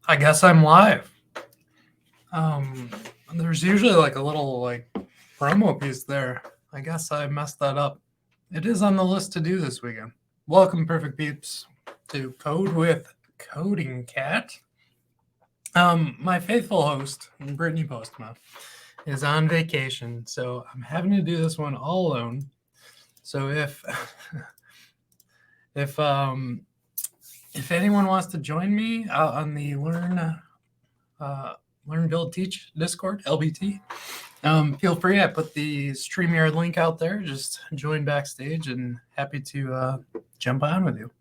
I guess I'm live. There's usually like a little like promo piece there. I guess I messed that up. It is on the list to do this weekend. Welcome, perfect peeps, to Code with Coding Cat. My faithful host, Brittany Postma, is on vacation, so I'm having to do this one all alone. So if if anyone wants to join me out on the Learn, Build, Teach Discord, LBT, feel free. I put the StreamYard link out there. Just join backstage and happy to jump on with you.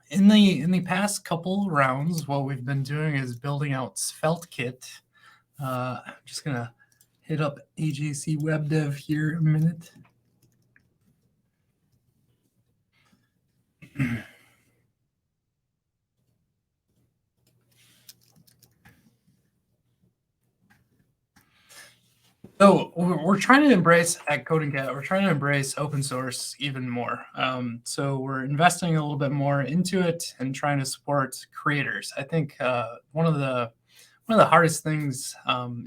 In the past couple rounds, what we've been doing is building out SvelteKit. I'm just going to hit up AJC Web Dev here a minute. So we're trying to embrace at CodingCat, we're trying to embrace open source even more. So we're investing a little bit more into it and trying to support creators. I think one of the hardest things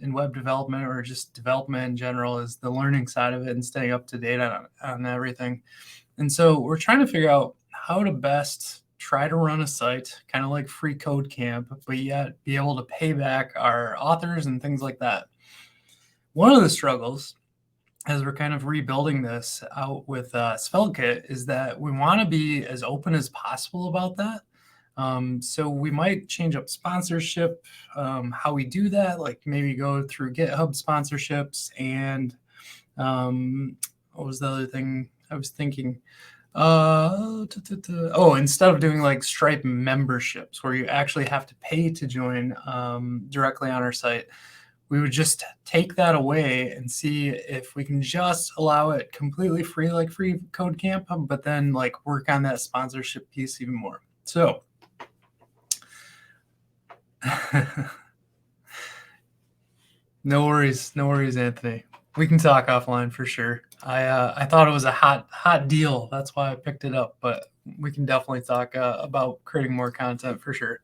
in web development or just development in general is the learning side of it and staying up to date on everything. And so we're trying to figure out how to best try to run a site, kind of like Free Code Camp, but yet be able to pay back our authors and things like that. One of the struggles as we're kind of rebuilding this out with SvelteKit is that we want to be as open as possible about that. So we might change up sponsorship, how we do that, like maybe go through GitHub sponsorships and what was the other thing I was thinking? Instead of doing like Stripe memberships where you actually have to pay to join directly on our site, we would just take that away and see if we can just allow it completely free, like Free Code Camp, but then like work on that sponsorship piece even more. So no worries, Anthony. We can talk offline for sure. I thought it was a hot deal. That's why I picked it up, but we can definitely talk about creating more content for sure.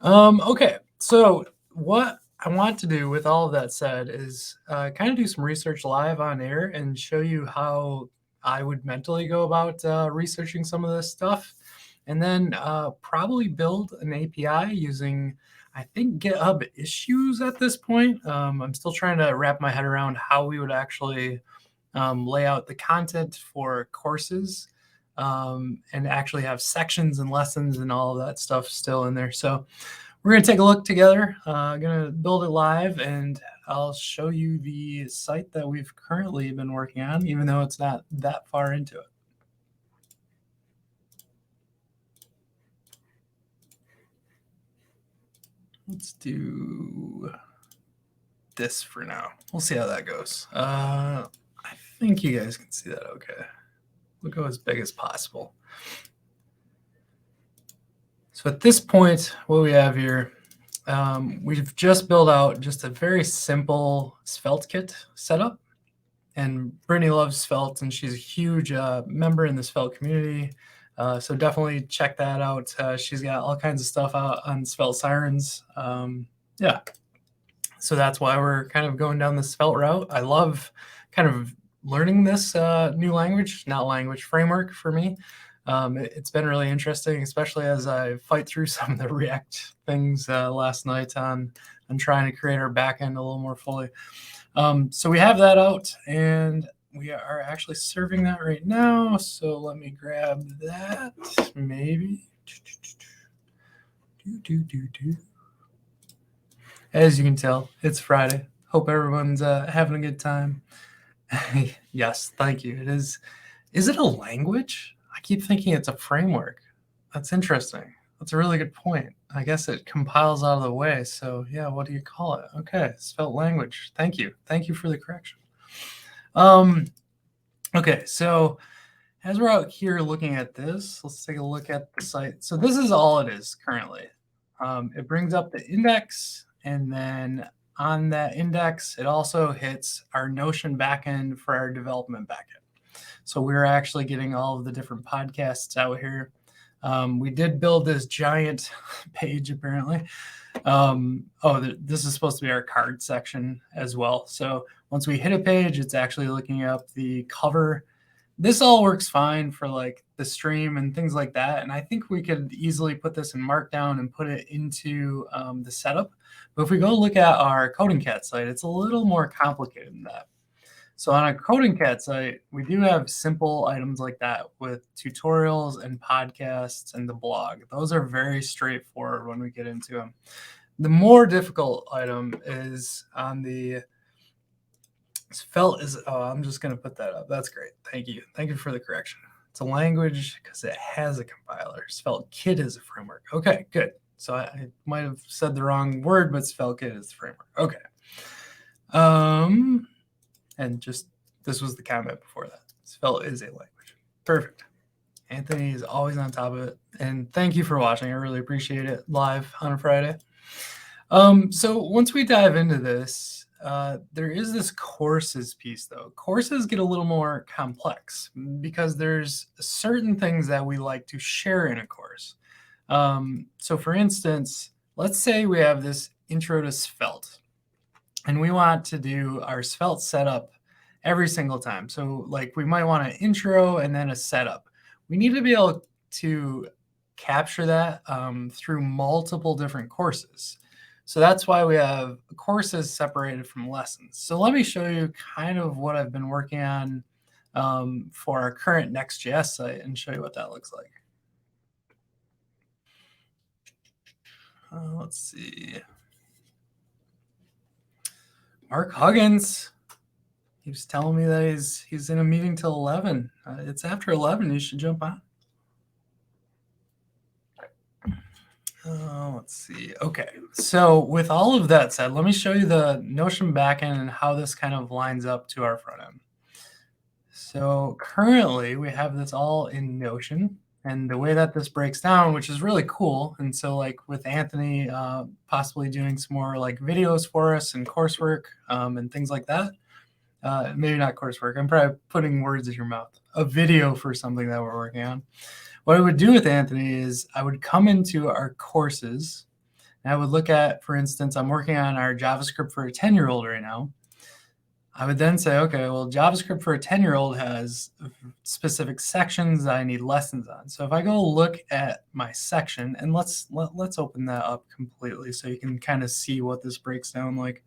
Okay, so what I want to do with all of that said is kind of do some research live on air and show you how I would mentally go about researching some of this stuff. And then probably build an API using, I think, GitHub issues at this point. I'm still trying to wrap my head around how we would actually lay out the content for courses and actually have sections and lessons and all of that stuff still in there. So we're going to take a look together. I'm going to build it live, and I'll show you the site that we've currently been working on, even though it's not that far into it. Let's do this for now. We'll see how that goes. I think you guys can see that okay. We'll go as big as possible. So at this point, what we have here, we've just built out just a very simple SvelteKit setup. And Brittany loves Svelte, and she's a huge member in the Svelte community. So definitely check that out. She's got all kinds of stuff out on Svelte Sirens. Yeah. So that's why we're kind of going down the Svelte route. I love kind of learning this new framework for me. It's been really interesting, especially as I fight through some of the React things last night on trying to create our backend a little more fully. So we have that out, and we are actually serving that right now. So let me grab that, maybe. As you can tell, it's Friday. Hope everyone's having a good time. Yes, thank you. It is. Is it a language? I keep thinking it's a framework. That's interesting. That's a really good point. I guess it compiles out of the way. So yeah, what do you call it? Okay, Svelte language. Thank you. Thank you for the correction. Okay, so as we're out here looking at this, let's take a look at the site. So this is all it is currently. It brings up the index, and then on that index, it also hits our Notion backend for our development backend. So we're actually getting all of the different podcasts out here. We did build this giant page apparently. This is supposed to be our card section as well. So once we hit a page, it's actually looking up the cover. This all works fine for like the stream and things like that. And I think we could easily put this in Markdown and put it into the setup. But if we go look at our CodingCat site, it's a little more complicated than that. So on a CodingCat site, we do have simple items like that with tutorials and podcasts and the blog. Those are very straightforward when we get into them. The more difficult item is on the Svelte is, I'm just going to put that up. That's great. Thank you. Thank you for the correction. It's a language because it has a compiler. SvelteKit is a framework. Okay, good. So I might have said the wrong word, but SvelteKit is the framework. Okay. And just, this was the comment before that. Svelte is a language. Perfect. Anthony is always on top of it. And thank you for watching. I really appreciate it live on a Friday. So once we dive into this, there is this courses piece though. Courses get a little more complex because there's certain things that we like to share in a course. So for instance, let's say we have this intro to Svelte and we want to do our Svelte setup every single time. So like we might want an intro and then a setup. We need to be able to capture that through multiple different courses. So that's why we have courses separated from lessons. So let me show you kind of what I've been working on for our current Next.js site and show you what that looks like. Let's see. Mark Huggins keeps telling me that he's in a meeting till 11. It's after 11. You should jump on. Let's see. Okay, so with all of that said, let me show you the Notion backend and how this kind of lines up to our front end. So currently we have this all in Notion, and the way that this breaks down, which is really cool. And so like with Anthony possibly doing some more like videos for us and coursework and things like that. Maybe not coursework. I'm probably putting words in your mouth. A video for something that we're working on. What I would do with Anthony is I would come into our courses and I would look at, for instance, I'm working on our JavaScript for a 10-year-old right now. I would then say, okay, well, JavaScript for a 10-year-old has specific sections that I need lessons on. So if I go look at my section, and let's open that up completely so you can kind of see what this breaks down like.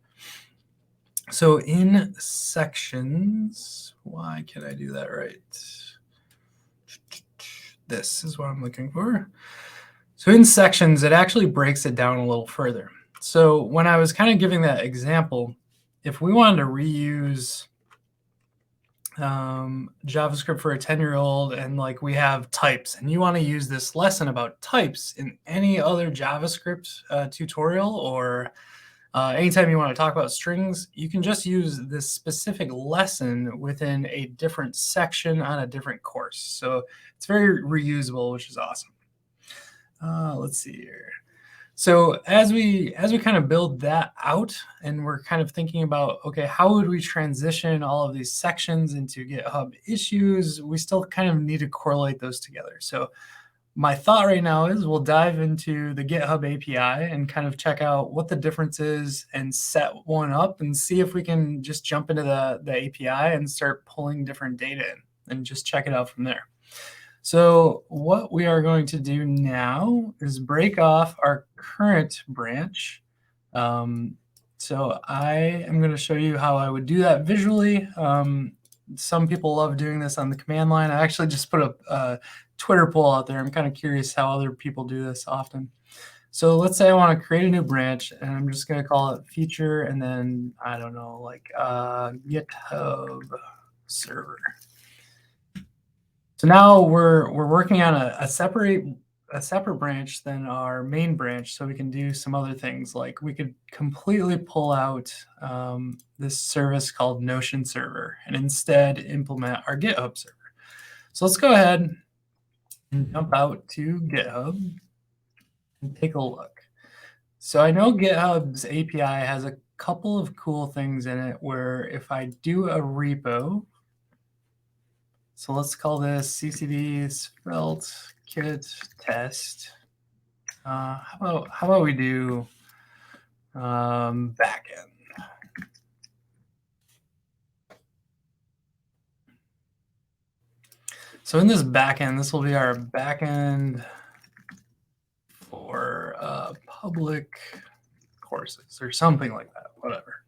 So in sections, why can't I do that right? This is what I'm looking for. So in sections, it actually breaks it down a little further. So when I was kind of giving that example, if we wanted to reuse JavaScript for a 10-year-old and like we have types and you want to use this lesson about types in any other JavaScript tutorial or anytime you want to talk about strings, you can just use this specific lesson within a different section on a different course. So it's very reusable, which is awesome. Let's see here. So as we kind of build that out and we're kind of thinking about, okay, how would we transition all of these sections into GitHub issues? We still kind of need to correlate those together. So my thought right now is we'll dive into the GitHub API and kind of check out what the difference is and set one up and see if we can just jump into the API and start pulling different data in and just check it out from there. So what we are going to do now is break off our current branch. So I am going to show you how I would do that visually. Some people love doing this on the command line. I actually just put a Twitter poll out there. I'm kind of curious how other people do this often. So let's say I want to create a new branch, and I'm just going to call it feature, and then, I don't know, like GitHub server. So now we're working on a separate branch than our main branch, so we can do some other things. Like we could completely pull out this service called Notion Server and instead implement our GitHub server. So let's go ahead and jump out to GitHub and take a look. So I know GitHub's API has a couple of cool things in it where if I do a repo, So let's call this CCD svelte kit test. How about we do backend? So in this backend, this will be our backend for public courses or something like that, whatever.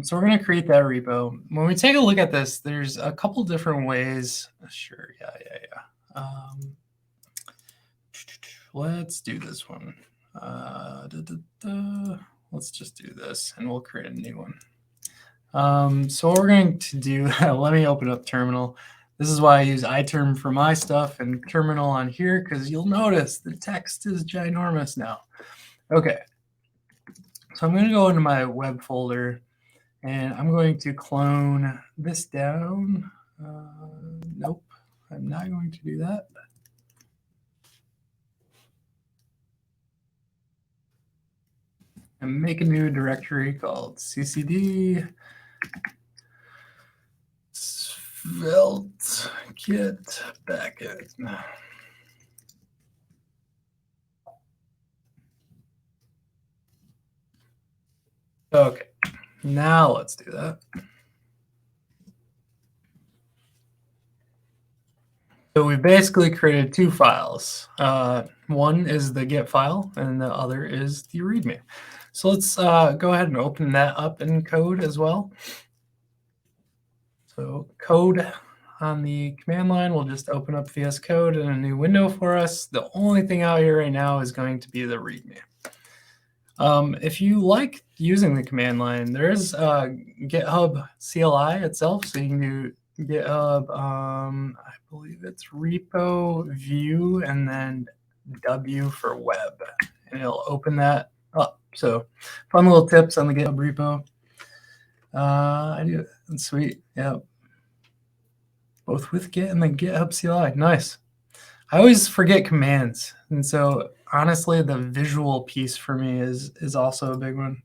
So we're going to create that repo. When we take a look at this, there's a couple different ways. Sure, yeah. Let's do this one. Let's just do this, and we'll create a new one. So what we're going to do, let me open up Terminal. This is why I use iTerm for my stuff and Terminal on here, because you'll notice the text is ginormous now. Okay, so I'm going to go into my web folder, and I'm going to clone this down. Nope, I'm not going to do that. And make a new directory called CCD svelte kit backend. Okay, now let's do that. So we basically created two files. One is the Git file, and the other is the README. So let's go ahead and open that up in code as well. So code on the command line will just open up VS Code in a new window for us. The only thing out here right now is going to be the README. If you like using the command line, there is GitHub CLI itself, so you can do GitHub, I believe it's repo view and then W for web, and it'll open that up. So fun little tips on the GitHub repo. I do it. That's sweet. Yeah. Both with Git and the GitHub CLI. Nice. I always forget commands. And so honestly, the visual piece for me is also a big one.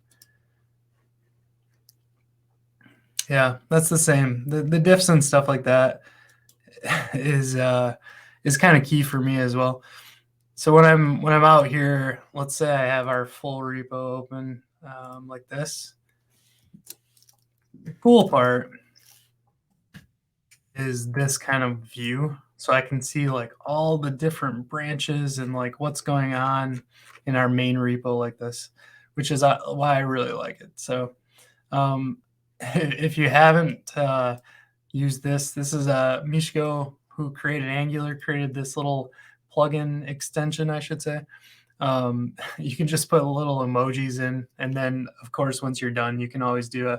Yeah, that's the same. The diffs and stuff like that is kind of key for me as well. So when I'm out here, let's say I have our full repo open like this. The cool part is this kind of view. So I can see like all the different branches and like what's going on in our main repo like this, which is why I really like it. So if you haven't used this is Mishko, who created Angular, created this little plugin extension, I should say. You can just put little emojis in, and then of course once you're done, you can always do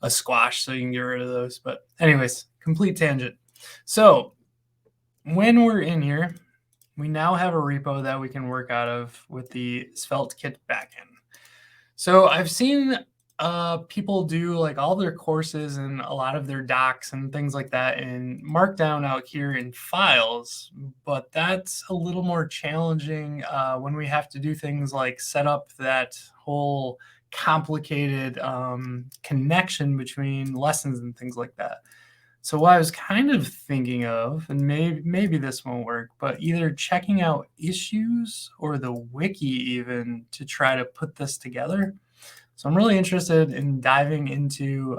a squash so you can get rid of those. But anyways, complete tangent. So when we're in here, we now have a repo that we can work out of with the Svelte Kit backend. So I've seen people do like all their courses and a lot of their docs and things like that in Markdown out here in files, but that's a little more challenging when we have to do things like set up that whole complicated connection between lessons and things like that. So what I was kind of thinking of, and maybe this won't work, but either checking out issues or the wiki even to try to put this together. So I'm really interested in diving into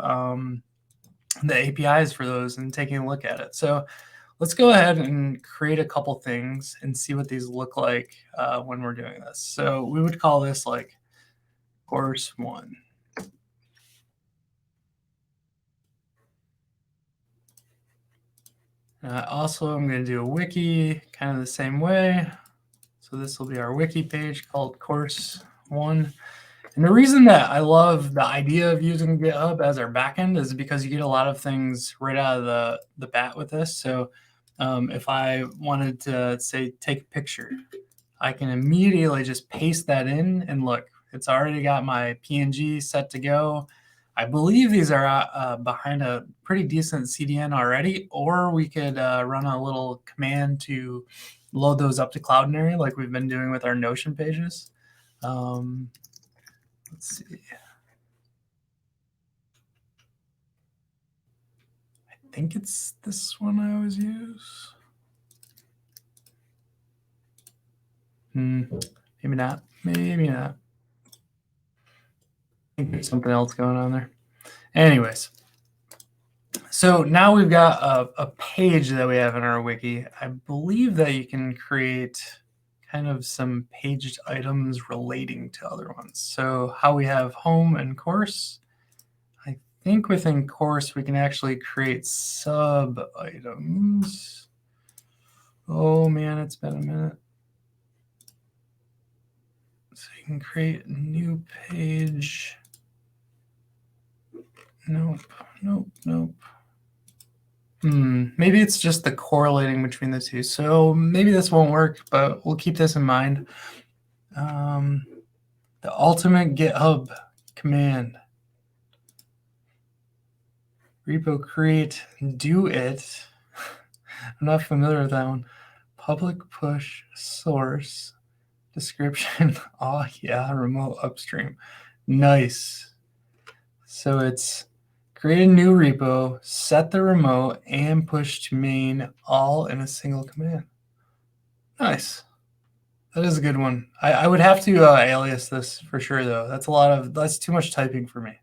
the APIs for those and taking a look at it. So let's go ahead and create a couple things and see what these look like when we're doing this. So we would call this like course 1. Also, I'm going to do a wiki kind of the same way. So this will be our wiki page called course 1. And the reason that I love the idea of using GitHub as our backend is because you get a lot of things right out of the bat with this. So if I wanted to say take a picture, I can immediately just paste that in, and look, it's already got my PNG set to go. I believe these are behind a pretty decent CDN already, or we could run a little command to load those up to Cloudinary like we've been doing with our Notion pages. Let's see. I think it's this one I always use. Maybe not. Maybe not. I think there's something else going on there. Anyways, so now we've got a page that we have in our wiki. I believe that you can create kind of some paged items relating to other ones. So how we have home and course, I think within course we can actually create sub items. Oh man, it's been a minute. So you can create a new page. Nope. Maybe it's just the correlating between the two. So maybe this won't work, but we'll keep this in mind. The ultimate GitHub command. Repo create do it. I'm not familiar with that one. Public push source description. Oh yeah, remote upstream. Nice. So it's create a new repo, set the remote, and push to main all in a single command. Nice. That is a good one. I would have to alias this for sure, though. That's too much typing for me.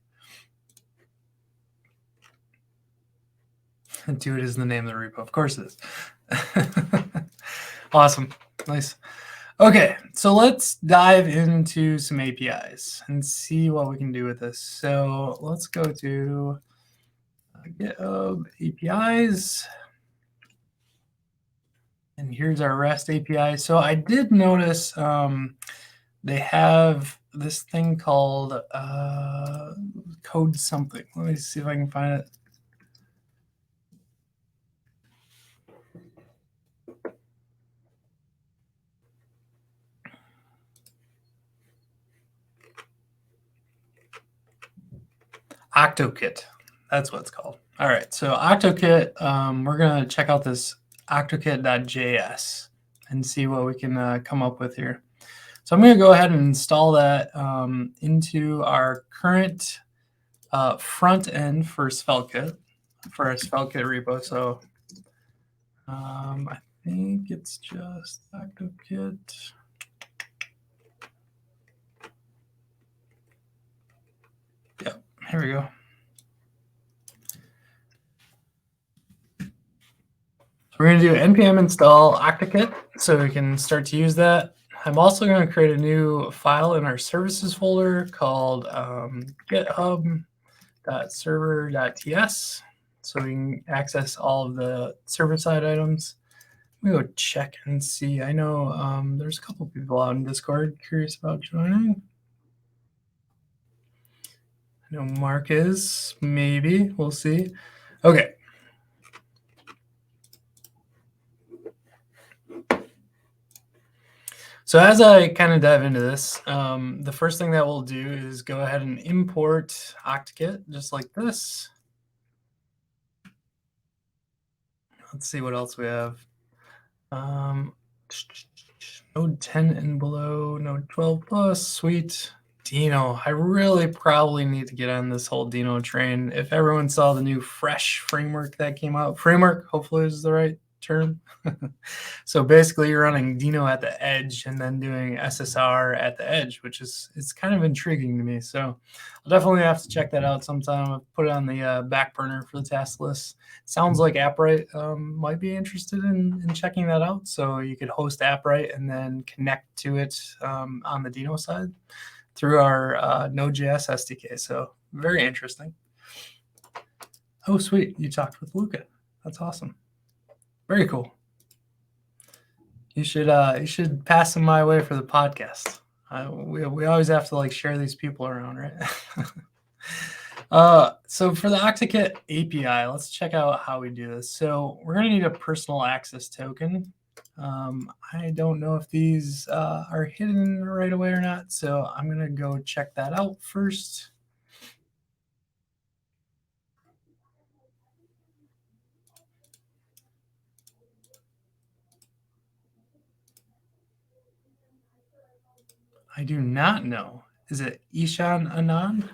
Do it is the name of the repo. Of course it is. Awesome. Nice. Okay, so let's dive into some APIs and see what we can do with this. So let's go to GitHub APIs. And here's our REST API. So I did notice they have this thing called code something. Let me see if I can find it. OctoKit. That's what it's called. All right, so OctoKit, we're going to check out this AutoKit.js and see what we can come up with here. So I'm going to go ahead and install that into our current front end for SvelteKit, for our SvelteKit repo. So I think it's just AutoKit. Yep, here we go. We're going to do npm install AutoKit so we can start to use that. I'm also going to create a new file in our services folder called github.server.ts so we can access all of the server-side items. Let me go check and see. I know there's a couple people out in Discord curious about joining. I know Mark is, maybe. We'll see. Okay. So as I kind of dive into this, the first thing that we'll do is go ahead and import OctoKit just like this. Let's see what else we have. Node 10 and below, node 12 plus, sweet. Dino, I really probably need to get on this whole Dino train. If everyone saw the new fresh framework that came out, framework hopefully is the right term. So basically you're running Dino at the edge and then doing SSR at the edge, which it's kind of intriguing to me. So I'll definitely have to check that out sometime. I'll put it on the back burner for the task list. Sounds like AppWrite might be interested in checking that out. So you could host AppWrite and then connect to it on the Dino side through our Node.js SDK. So very interesting. Oh, sweet. You talked with Luca. That's awesome. Very cool. You should pass them my way for the podcast. We always have to like share these people around, right? So for the OctoKit API, let's check out how we do this. So we're going to need a personal access token. I don't know if these are hidden right away or not, so I'm going to go check that out first. I do not know. Is it Ishan Anand?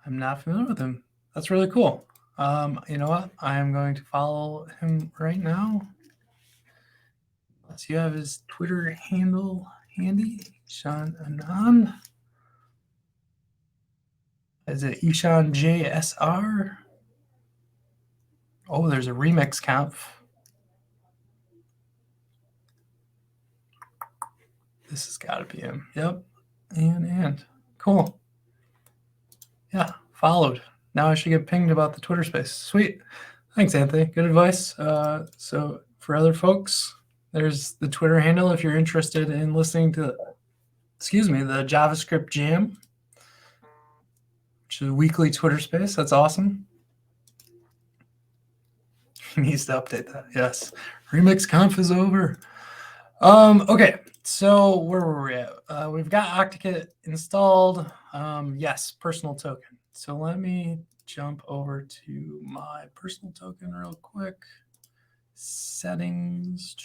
I'm not familiar with him. That's really cool. You know what? I am going to follow him right now. Unless you have his Twitter handle handy, Ishan Anand. Is it Ishan JSR? Oh, there's a remix conf. This has got to be him. Yep. And. Cool. Yeah, followed. Now I should get pinged about the Twitter space. Sweet. Thanks, Anthony. Good advice. So for other folks, there's the Twitter handle if you're interested in listening to, the JavaScript Jam, which is a weekly Twitter space. That's awesome. He needs to update that. Yes. Remix conf is over. Okay. So where were we at? We've got AutoCat installed. Yes, personal token. So let me jump over to my personal token real quick. Settings.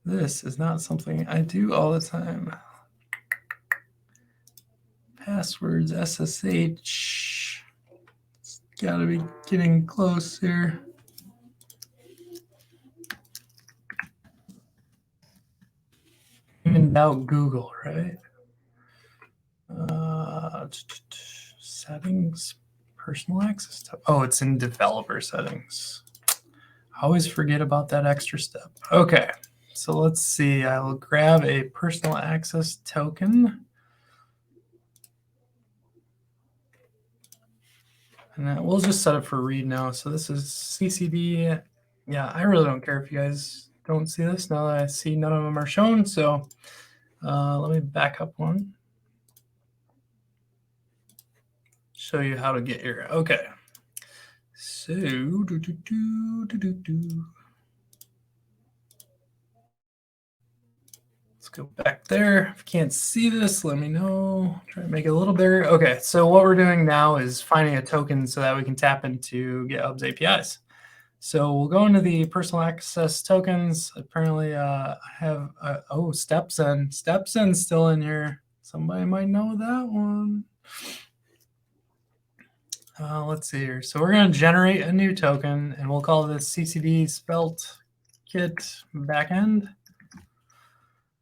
This is not something I do all the time. Passwords, SSH. It's gotta be getting close here. In doubt, Google, right? Settings, personal access. Oh, it's in developer settings. I always forget about that extra step. Okay, so let's see. I will grab a personal access token. And then we'll just set it for read now. So this is CCD. Yeah, I really don't care if you guys don't see this now that I see none of them are shown. So let me back up one. Show you how to get here. Okay. So let's go back there. If you can't see this, let me know. Try to make it a little bigger. Okay, so what we're doing now is finding a token so that we can tap into GitHub's APIs. So we'll go into the personal access tokens. Apparently, I have Stepson. Stepson's still in here. Somebody might know that one. Let's see here. So we're going to generate a new token, and we'll call this CCD spelt kit backend.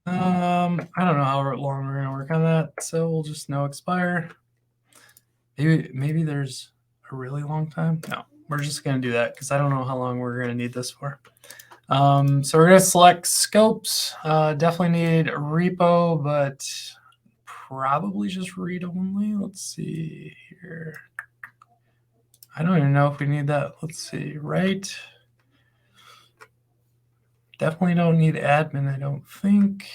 I don't know how long we're going to work on that, so we'll just no expire. Maybe there's a really long time. No, we're just going to do that because I don't know how long we're going to need this for. So we're going to select scopes. Definitely need a repo, but probably just read only. Let's see here. I don't even know if we need that. Let's see, right? Definitely don't need admin, I don't think.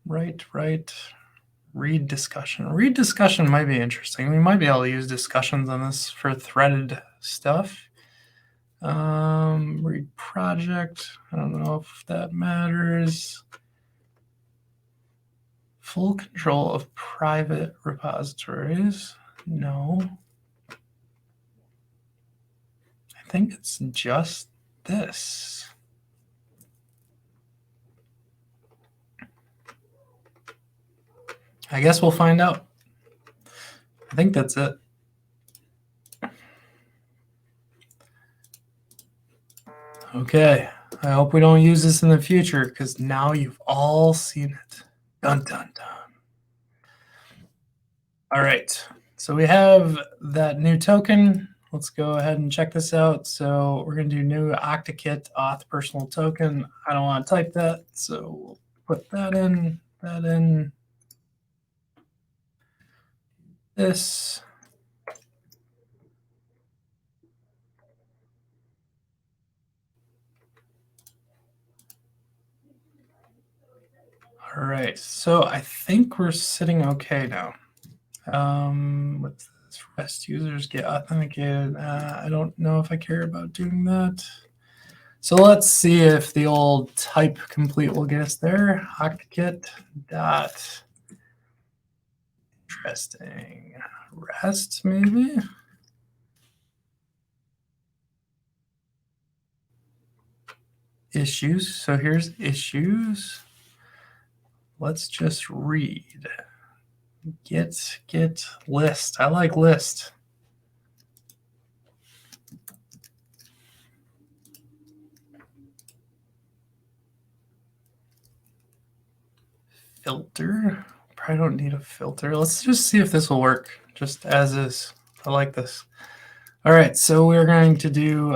Right. Read discussion. Read discussion might be interesting. We might be able to use discussions on this for threaded stuff. Read project. I don't know if that matters. Full control of private repositories. No. I think it's just this. I guess we'll find out. I think that's it. Okay, I hope we don't use this in the future because now you've all seen it. Dun, dun, dun. All right, so we have that new token. Let's go ahead and check this out. So we're going to do new AutoCat auth personal token. I don't want to type that, so we'll put that in, this. All right, so I think we're sitting okay now. With this REST users get authenticated. I don't know if I care about doing that. So let's see if the old type complete will get us there. AutoCat. Interesting. REST maybe. issues. So here's issues. Let's just read. Get list. I like list. Filter. Probably don't need a filter. Let's just see if this will work just as is. I like this. All right, so we're going to do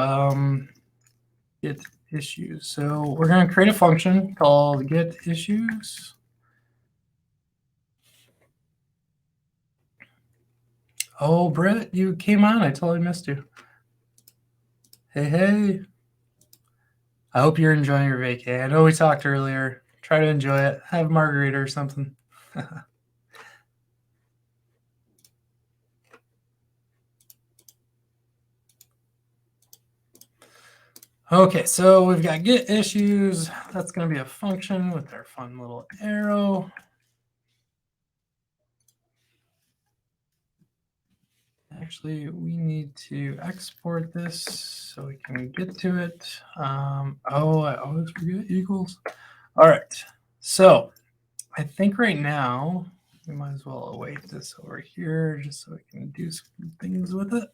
get issues. So we're going to create a function called get issues. Oh, Brett, you came on. I totally missed you. Hey. I hope you're enjoying your vacay. I know we talked earlier. Try to enjoy it. Have a margarita or something. Okay, so we've got get issues. That's going to be a function with our fun little arrow. Actually, we need to export this so we can get to it. I always forget equals. All right, so I think right now we might as well await this over here just so we can do some things with it.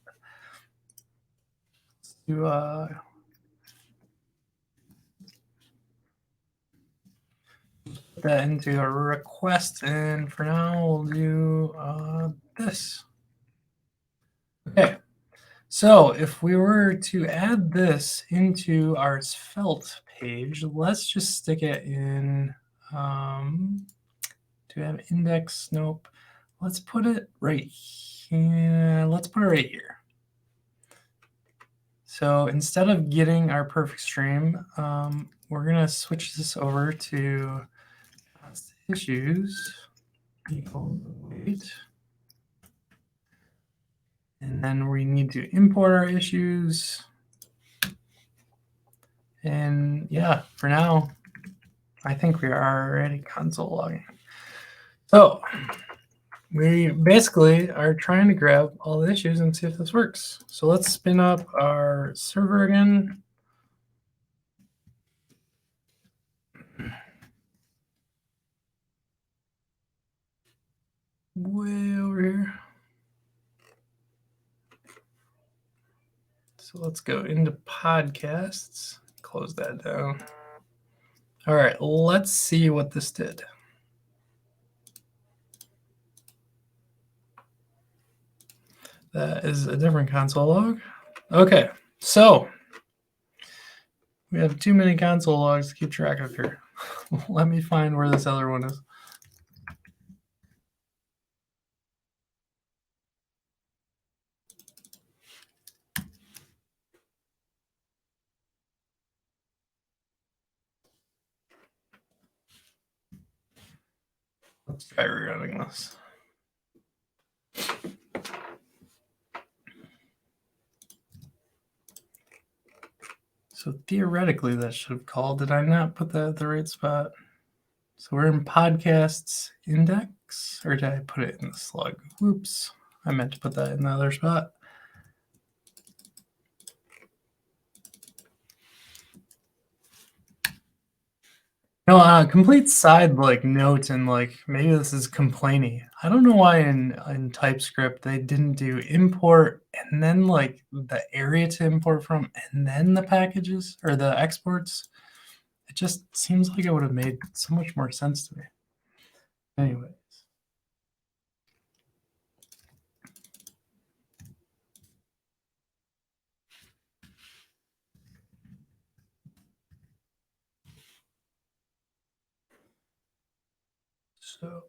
Let's do put that into a request, and for now we'll do this. Okay, so if we were to add this into our svelte page, let's just stick it in, do we have index? Nope. Let's put it right here. Let's put it right here. So instead of getting our perfect stream, we're going to switch this over to issues equals wait. And then we need to import our issues. And yeah, for now, I think we are already console logging. So we basically are trying to grab all the issues and see if this works. So let's spin up our server again. Way over here. So let's go into podcasts, close that down. All right, let's see what this did. That is a different console log. Okay, so we have too many console logs to keep track of here. Let me find where this other one is. Let's try rerunning this. So theoretically, that should have called. Did I not put that at the right spot? So we're in podcasts index, or did I put it in the slug? Whoops, I meant to put that in the other spot. No, complete side note, and maybe this is complainy. I don't know why in TypeScript they didn't do import and then the area to import from and then the packages or the exports. It just seems like it would have made so much more sense to me. Anyways. So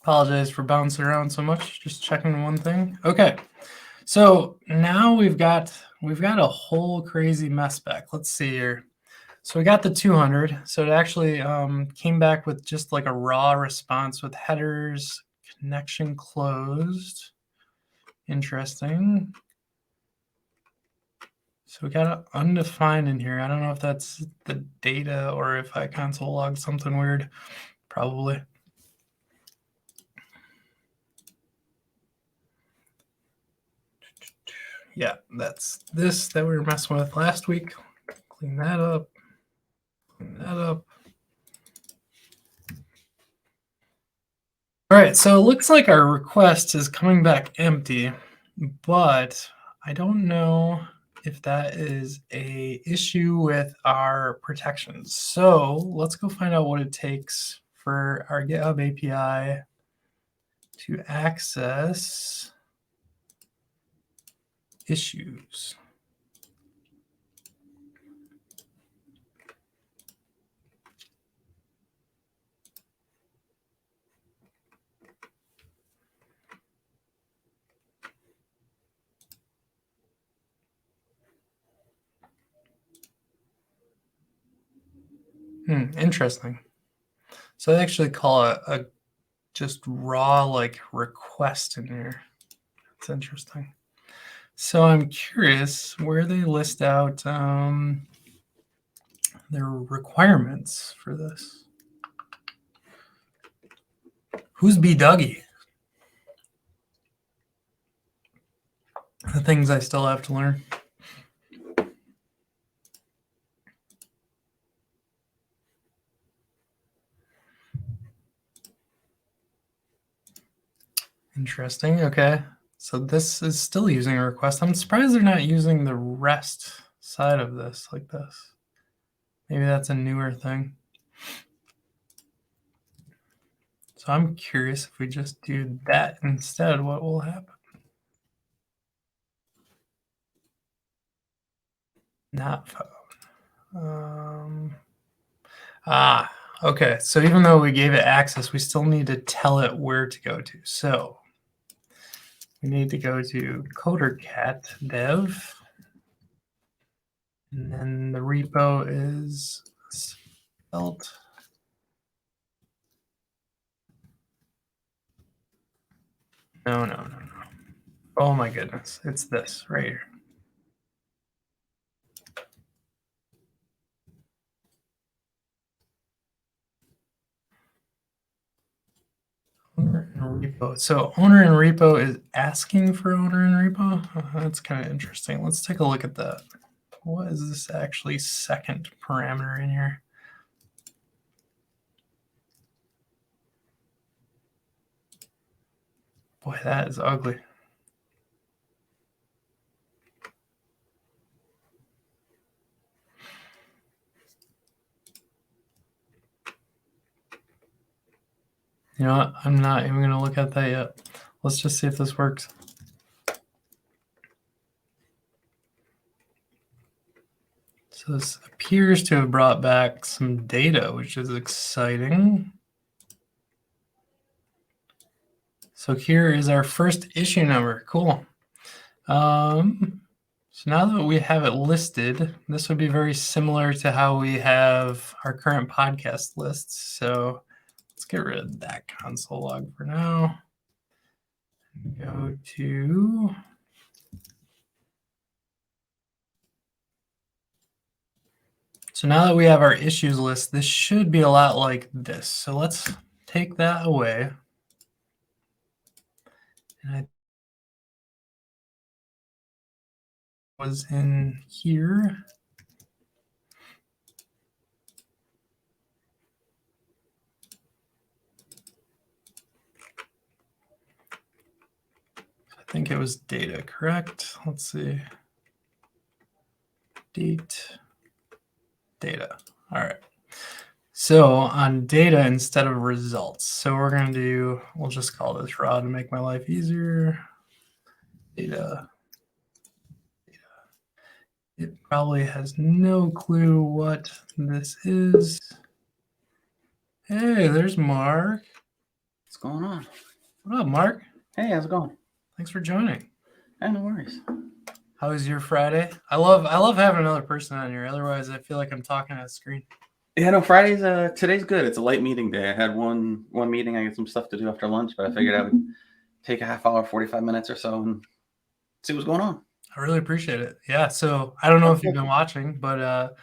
apologize for bouncing around so much, just checking one thing. Okay, so now we've got a whole crazy mess back. Let's see here. So we got the 200. So it actually came back with just a raw response with headers, connection closed. Interesting. So we got undefined in here. I don't know if that's the data or if I console logged something weird. Probably. Yeah, that's this that we were messing with last week. Clean that up. Clean that up. All right, so it looks like our request is coming back empty, but I don't know if that is a issue with our protections. So let's go find out what it takes for our GitHub API to access issues. Interesting. So they actually call it a just raw like request in here. That's interesting. So I'm curious where they list out their requirements for this. Who's B Dougie? The things I still have to learn. Interesting. Okay. So this is still using a request. I'm surprised they're not using the REST side of this like this. Maybe that's a newer thing. So I'm curious if we just do that instead, what will happen? Not phone. Okay. So even though we gave it access, we still need to tell it where to go to. So we need to go to CodingCat.dev. And then the repo is spelled. No. Oh my goodness. It's this right here. Owner and repo. So owner and repo is asking for owner and repo. That's kind of interesting. Let's take a look at that. What is this actually second parameter in here? Boy, that is ugly. You know what? I'm not even going to look at that yet. Let's just see if this works. So this appears to have brought back some data, which is exciting. So here is our first issue number. Cool. So now that we have it listed, this would be very similar to how we have our current podcast lists. So let's get rid of that console log for now. Go to so now that we have our issues list, this should be a lot like this. So let's take that away. And I was in here. I think it was data, correct? Let's see. Data. All right. So on data instead of results. So we're going to do, we'll just call this raw to make my life easier. Data. It probably has no clue what this is. Hey, there's Mark. What's going on? What up, Mark? Hey, how's it going? Thanks for joining. Hey, no worries. How was your Friday? I love having another person on here. Otherwise, I feel like I'm talking at a screen. Yeah, no, Friday's today's good. It's a light meeting day. I had one meeting. I got some stuff to do after lunch, but I figured I would take a half hour, 45 minutes or so, and see what's going on. I really appreciate it. Yeah. So I don't know if you've been watching, but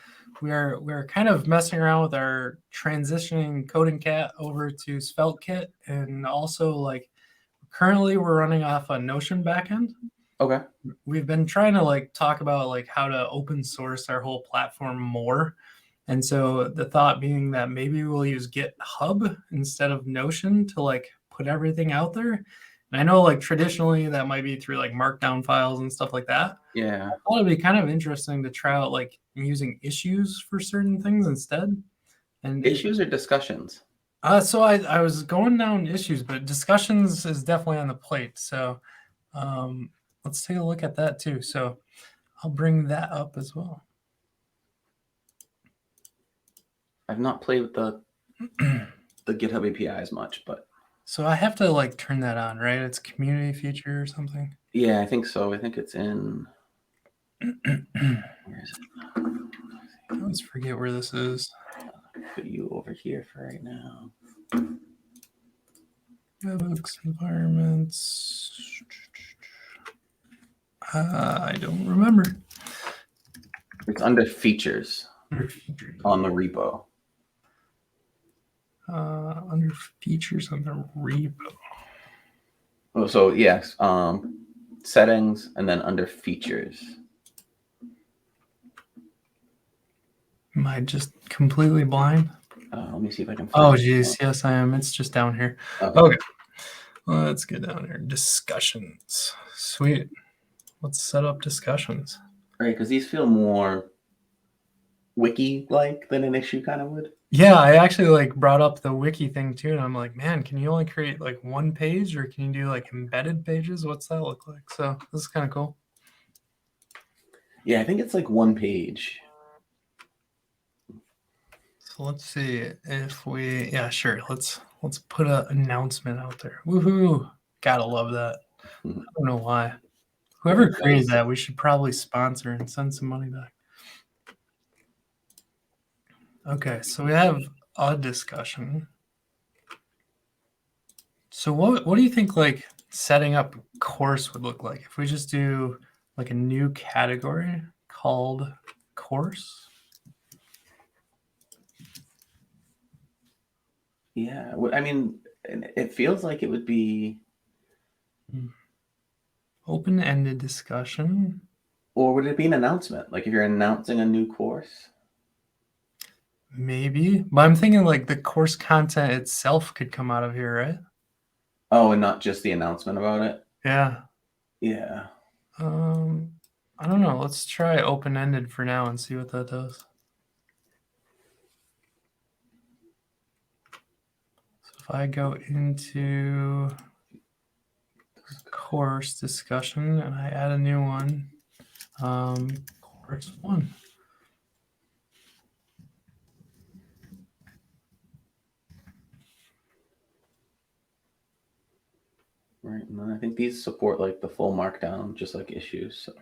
we're kind of messing around with our transitioning CodingCat over to SvelteKit, and also like currently we're running off a Notion backend. Okay. We've been trying to like talk about like how to open source our whole platform more. And so the thought being that maybe we'll use GitHub instead of Notion to like put everything out there. And I know like traditionally that might be through like markdown files and stuff like that. Yeah. I thought it'd be kind of interesting to try out like using issues for certain things instead. And Issues or discussions? so I was going down issues, but discussions is definitely on the plate. So let's take a look at that too. So I'll bring that up as well. I've not played with the GitHub API as much, but So I have to like turn that on, right? It's community feature or something. yeah, I think so. I think it's in. Where is it? I always forget where this is. Put you over here for right now. Books, environments. I don't remember. It's under features on the repo. Under features on the repo. Oh, so yes, settings, and then under features. Am I just completely blind? Let me see if I can Oh, find it. geez. Yes, I am. It's just down here. Okay. Okay. Let's get down here. Discussions. Sweet. Let's set up discussions. Right, because these feel more wiki-like than an issue kind of would. Yeah, I actually like brought up the wiki thing too, and I'm like, man, can you only create like one page, or can you do like embedded pages? What's that look like? So this is kind of cool. Yeah, I think it's like one page. So let's see if we, yeah, sure. Let's put an announcement out there. Woohoo! Gotta love that. I don't know why. Whoever created that, we should probably sponsor and send some money back. Okay, so we have a discussion. So what do you think like setting up a course would look like if we just do like a new category called course? Yeah, I mean, it feels like it would be Open-ended discussion. Or would it be an announcement? Like if you're announcing a new course? Maybe, but I'm thinking like the course content itself could come out of here, right? Oh, and not just the announcement about it? Yeah. Yeah. I don't know. Let's try open-ended for now and see what that does. So if I go into course discussion and I add a new one, course 1. Right. And then I think these support like the full markdown, just like issues. So.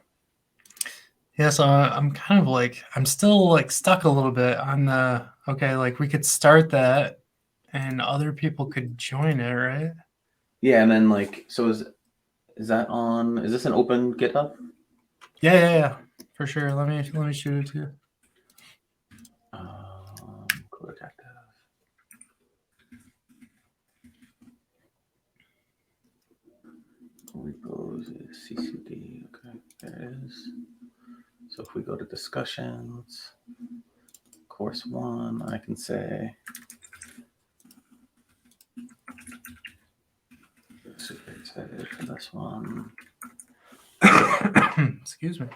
Yeah, so I'm kind of like, I'm still like stuck a little bit on the, okay, like we could start that and other people could join it, right? Yeah, and then like, so is that on, is this an open GitHub? Yeah, for sure. Let me shoot it to you. CodingCat.dev. Repos is CCD. Okay, there it is. So if we go to discussions, course 1, I can say super excited for this one. Excuse me.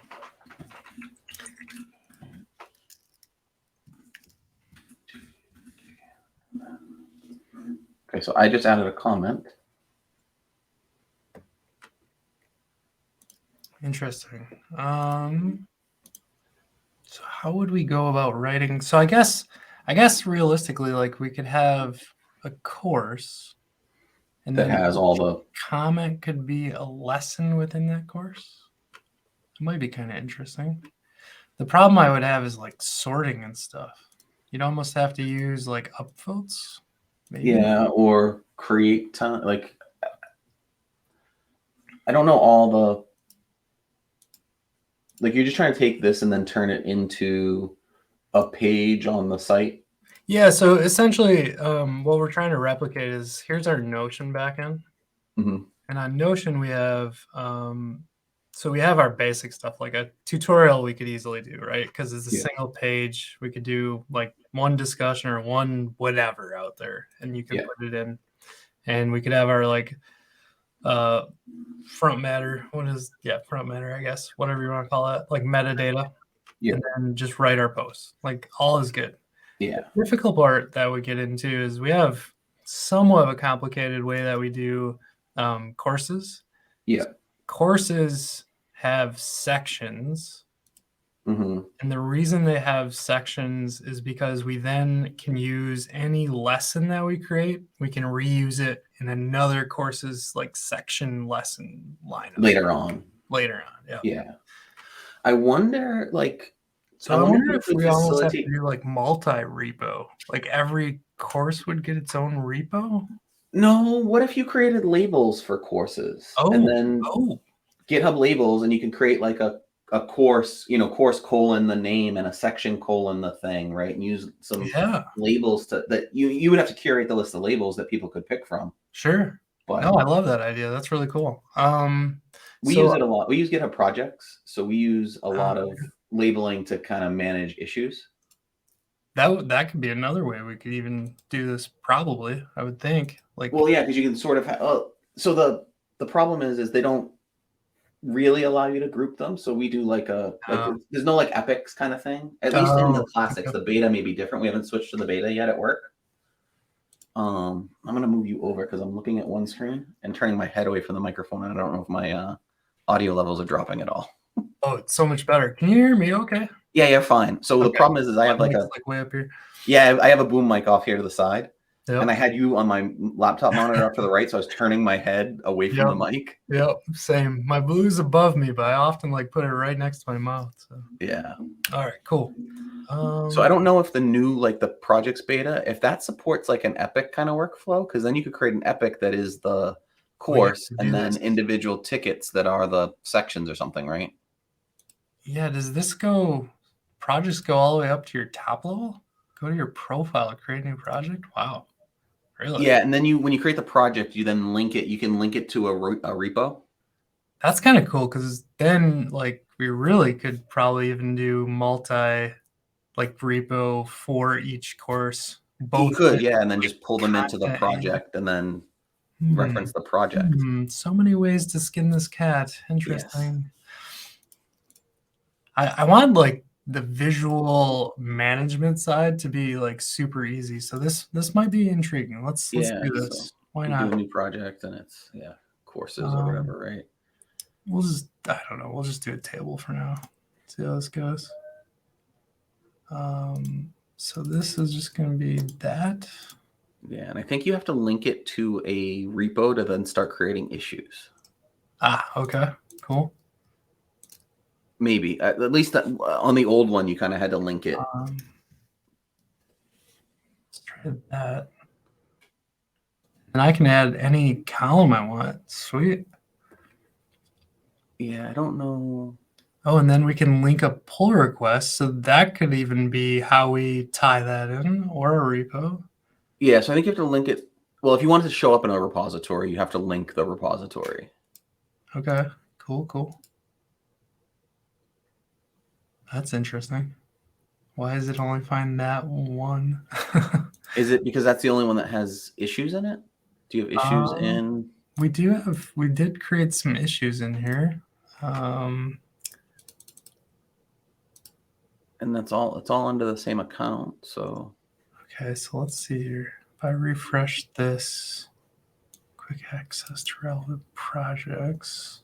Okay, so I just added a comment. Interesting. So how would we go about writing? So I guess realistically, like we could have a course, and That then has all the comment could be a lesson within that course. It might be kind of interesting. The problem I would have is like sorting and stuff. You'd almost have to use like upvotes. Maybe. Yeah, or create time. Like, I don't know all the. Like, you're just trying to take this and then turn it into a page on the site. Yeah. So essentially, what we're trying to replicate is here's our Notion backend, Mm-hmm. and on Notion we have So we have our basic stuff, like a tutorial we could easily do, right? Because it's a Yeah. single page. We could do like one discussion or one whatever out there, and you can Yeah. put it in. And we could have our like front matter. Front matter, I guess, whatever you want to call it, like metadata. Yeah. And then just write our posts. Like all is good. Yeah. The difficult part that we get into is we have somewhat of a complicated way that we do courses. Yeah. Courses have sections. Mm-hmm. And the reason they have sections is because we then can use any lesson that we create. We can reuse it in another course's like section lesson lineup Later on. Yeah. Yeah. I wonder, like, So I wonder if could we almost have to facilitate. do like multi-repo. Like every course would get its own repo. No, what if you created labels for courses and then GitHub labels, and you can create like a course, course colon the name and a section colon the thing, right? And use some labels that you would have to curate the list of labels that people could pick from. Sure. But no, I love that idea. That's really cool. We use it a lot. We use GitHub projects, so we use a lot of labeling to kind of manage issues. That could be another way we could even do this. Probably, I would think. Like, well, yeah, because you can sort of. So the problem is they don't really allow you to group them. So we do like there's no like epics kind of thing. At least in the classics, the beta may be different. We haven't switched to the beta yet at work. I'm gonna move you over because I'm looking at one screen and turning my head away from the microphone, and I don't know if my audio levels are dropping at all. Oh, it's so much better. Can you hear me okay? Yeah, fine. So the problem is I have like way up here. Yeah, I have a boom mic off here to the side. Yep. And I had you on my laptop monitor up to the right, so I was turning my head away from the mic. Yep, same. My blue's above me, but I often like put it right next to my mouth. So. Yeah. All right, cool. So I don't know if the new, like the projects beta, if that supports like an epic kind of workflow, because then you could create an epic that is the course and then individual tickets that are the sections or something, right? Yeah, does this projects go all the way up to your top level? Go to your profile, create a new project? Wow. Really? Yeah, and then when you create the project, you then link it. You can link it to a repo. That's kind of cool because then like we really could probably even do like repo for each course. Both you could, yeah, and then just pull them into the project and then reference the project. So many ways to skin this cat. Interesting. Yes. I want like the visual management side to be like super easy. So this might be intriguing. Let's do this. So why not? Do a new project and it's courses or whatever, right? I don't know. We'll just do a table for now. See how this goes. So this is just going to be that. Yeah, and I think you have to link it to a repo to then start creating issues. Okay, cool. Maybe at least on the old one, you kind of had to link it. Let's try that. And I can add any column I want. Sweet. Yeah, I don't know. Oh, and then we can link a pull request. So that could even be how we tie that in, or a repo. Yeah, so I think you have to link it. Well, if you want it to show up in a repository, you have to link the repository. Okay, cool. That's interesting. Why is it only find that one? Is it because that's the only one that has issues in it? Do you have issues in? We did create some issues in here. And that's all. It's all under the same account. So. Okay, so let's see here. If I refresh this, quick access to relevant projects.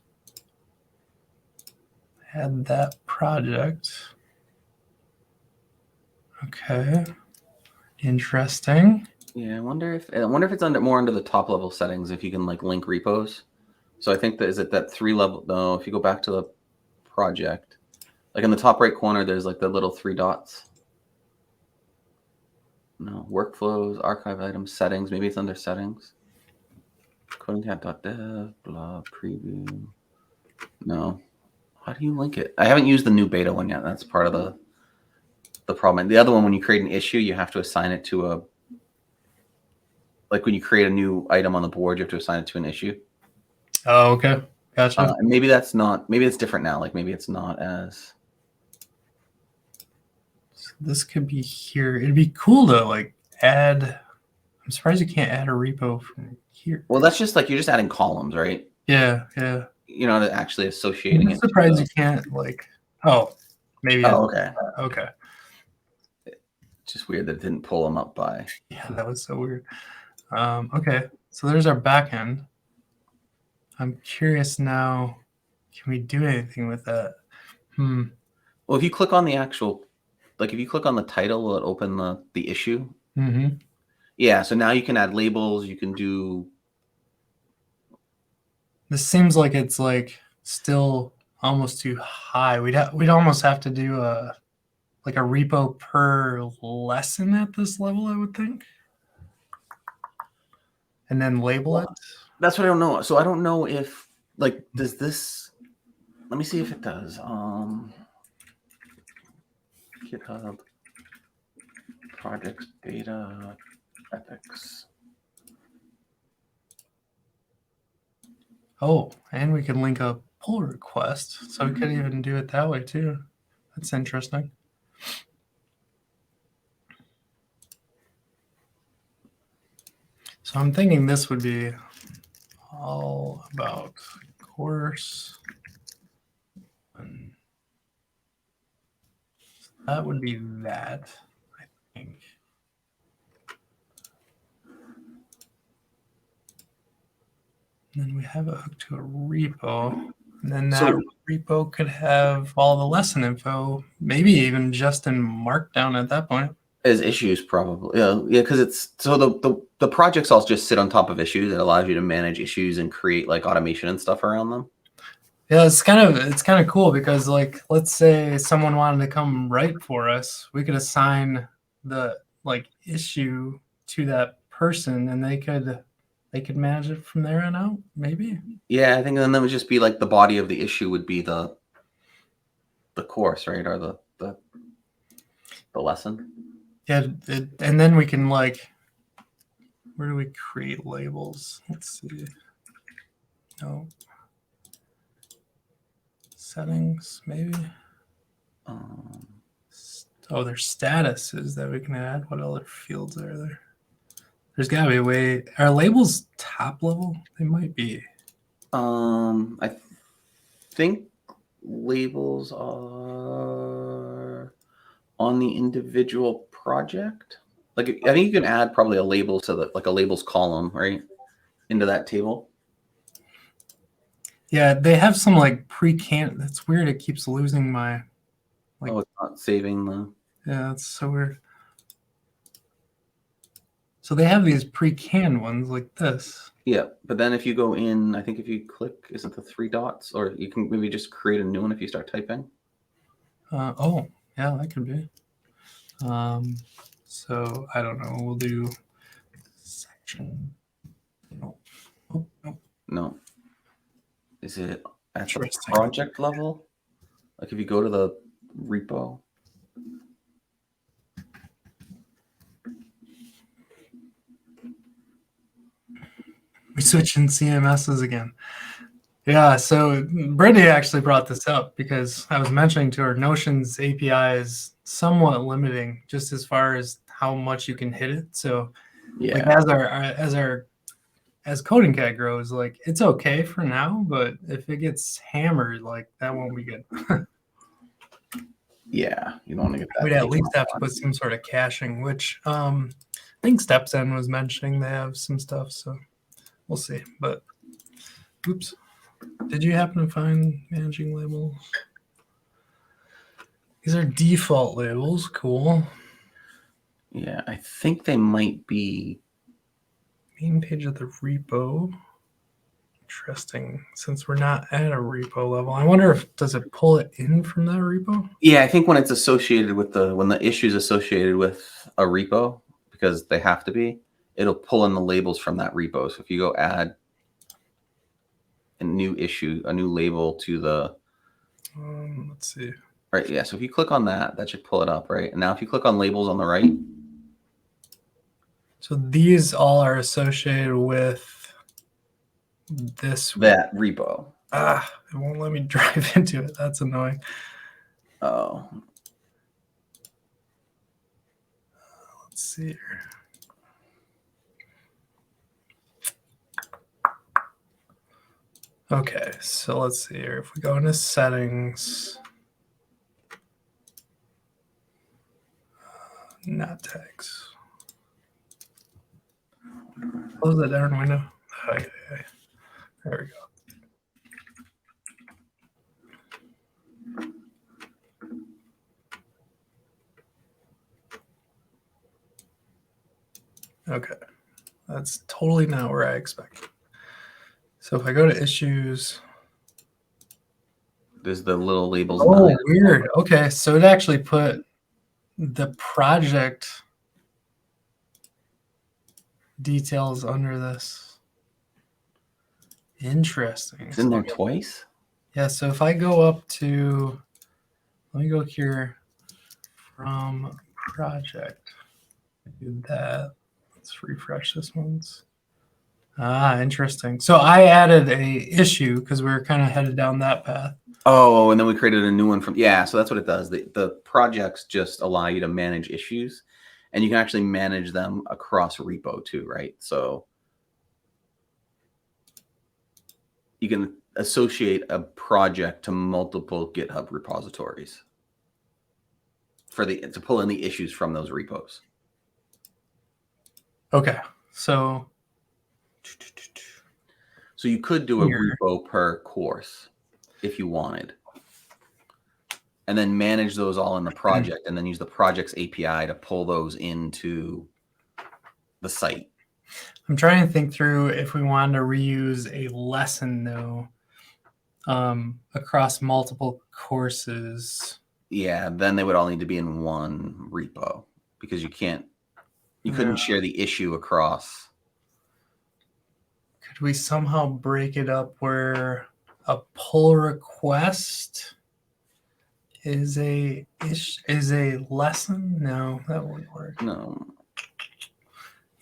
Add that project. Okay, interesting. Yeah, I wonder if it's more under the top level settings if you can like link repos. So I think that is it that 3 level. No, if you go back to the project, like in the top right corner, there's like the little 3 dots. No, workflows, archive items, settings. Maybe it's under settings. CodingCat.dev, blah, preview. No. How do you link it? I haven't used the new beta one yet. That's part of the problem. The other one, when you create an issue, you have to assign it to like when you create a new item on the board, you have to assign it to an issue. Oh, okay. Gotcha. And maybe that's not, maybe it's different now. Like maybe it's not as. So this could be here. It'd be cool to like add. I'm surprised you can't add a repo from here. Well, that's just like you're just adding columns, right? Yeah, yeah. You're not actually associating I'm it. surprised you can't like. Oh, maybe. Oh, okay. Okay. It's just weird that it didn't pull them up by. Yeah, that was so weird. Okay, so there's our backend. I'm curious now. Can we do anything with that? Well, if you click on the actual, like if you click on the title, will it open the issue? Mm-hmm. Yeah. So now you can add labels. You can do. This seems like it's like still almost too high. We'd almost have to do a like a repo per lesson at this level, I would think, and then label it. That's what I don't know. So I don't know if like does this. Let me see if it does. GitHub projects beta epics. Oh, and we can link a pull request, so we could even do it that way too. That's interesting. So I'm thinking this would be all about course. That would be that, I think. And then we have it hooked to a repo. And then that repo could have all the lesson info, maybe even just in Markdown at that point. As issues, probably. Yeah, because it's so the projects all just sit on top of issues. It allows you to manage issues and create like automation and stuff around them. Yeah, it's kind of cool because like let's say someone wanted to come write for us, we could assign the like issue to that person and they could manage it from there on out, maybe. Yeah, I think then that would just be like the body of the issue would be the course, right? Or the lesson. Yeah, and then we can like, where do we create labels? Let's see. No. Settings, maybe. Oh, there's statuses that we can add. What other fields are there? There's got to be a way. Are labels top level? They might be. I think labels are on the individual project. Like I think you can add probably a label to the like a labels column, right, into that table. Yeah, they have some like pre-can. That's weird. It keeps losing my. Like, oh, it's not saving the. Yeah, that's so weird. So they have these pre-canned ones like this. Yeah, but then if you go in, I think if you click, is it the 3 dots, or you can maybe just create a new one if you start typing. Oh, yeah, that could be. So I don't know. We'll do section. No. Oh, no. No. Is it at the project level? Like if you go to the repo. We switch in CMSs again. Yeah, so Brittany actually brought this up because I was mentioning to her Notion's API is somewhat limiting just as far as how much you can hit it. So yeah, like as CodingCat grows, like it's okay for now, but if it gets hammered, like that won't be good. Yeah, you don't want to get that. We'd at least have to put some sort of caching, which I think StepZen was mentioning they have some stuff, so we'll see. But oops. Did you happen to find managing labels? These are default labels. Cool. Yeah, I think they might be. Main page of the repo. Interesting. Since we're not at a repo level, I wonder if does it pull it in from that repo? Yeah, I think when it's associated with when the issue is associated with a repo, because they have to be, it'll pull in the labels from that repo. So if you go add a new issue, a new label to the. Let's see. Right. Yeah. So if you click on that, that should pull it up, right? And now if you click on labels on the right. So these all are associated with that repo. It won't let me drive into it. That's annoying. Oh. Let's see here. Okay, so let's see here. If we go into settings, not tags. Close that darn window. Okay, there we go. Okay, that's totally not where I expected. So if I go to issues, There's the little labels. Oh, weird. Okay, so it actually put the project details under this. Interesting. It's in there twice? Yeah, so if I go up to, let me go here from project, do that. Let's refresh this once. Interesting. So I added a issue because we were kind of headed down that path. Oh, and then we created a new one from, yeah, so that's what it does. The projects just allow you to manage issues, and you can actually manage them across repo too, right? So you can associate a project to multiple GitHub repositories to pull in the issues from those repos. Okay, so you could do a repo per course if you wanted, and then manage those all in the project, and then use the project's API to pull those into the site. I'm trying to think through if we wanted to reuse a lesson though, across multiple courses. Yeah, then they would all need to be in one repo because you couldn't share the issue across. Could we somehow break it up where a pull request is a lesson? No, that wouldn't work. No.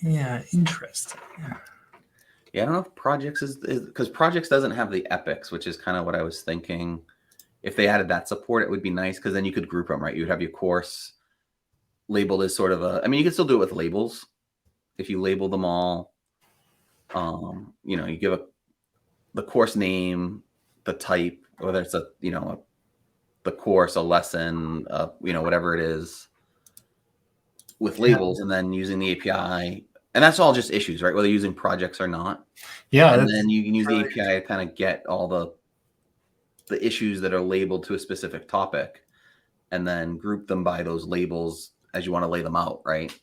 Yeah, interesting. Yeah, I don't know if projects is because projects doesn't have the epics, which is kind of what I was thinking. If they added that support, it would be nice because then you could group them, right? You would have your course labeled as sort of a, I mean, you can still do it with labels. If you label them all, you know, you give the course name, the type, whether it's the course, a lesson, you know, whatever it is, with labels, and then using the API. And that's all just issues, right? Whether you're using projects or not. Yeah. And then you can use the API to kind of get all the issues that are labeled to a specific topic and then group them by those labels as you want to lay them out, right?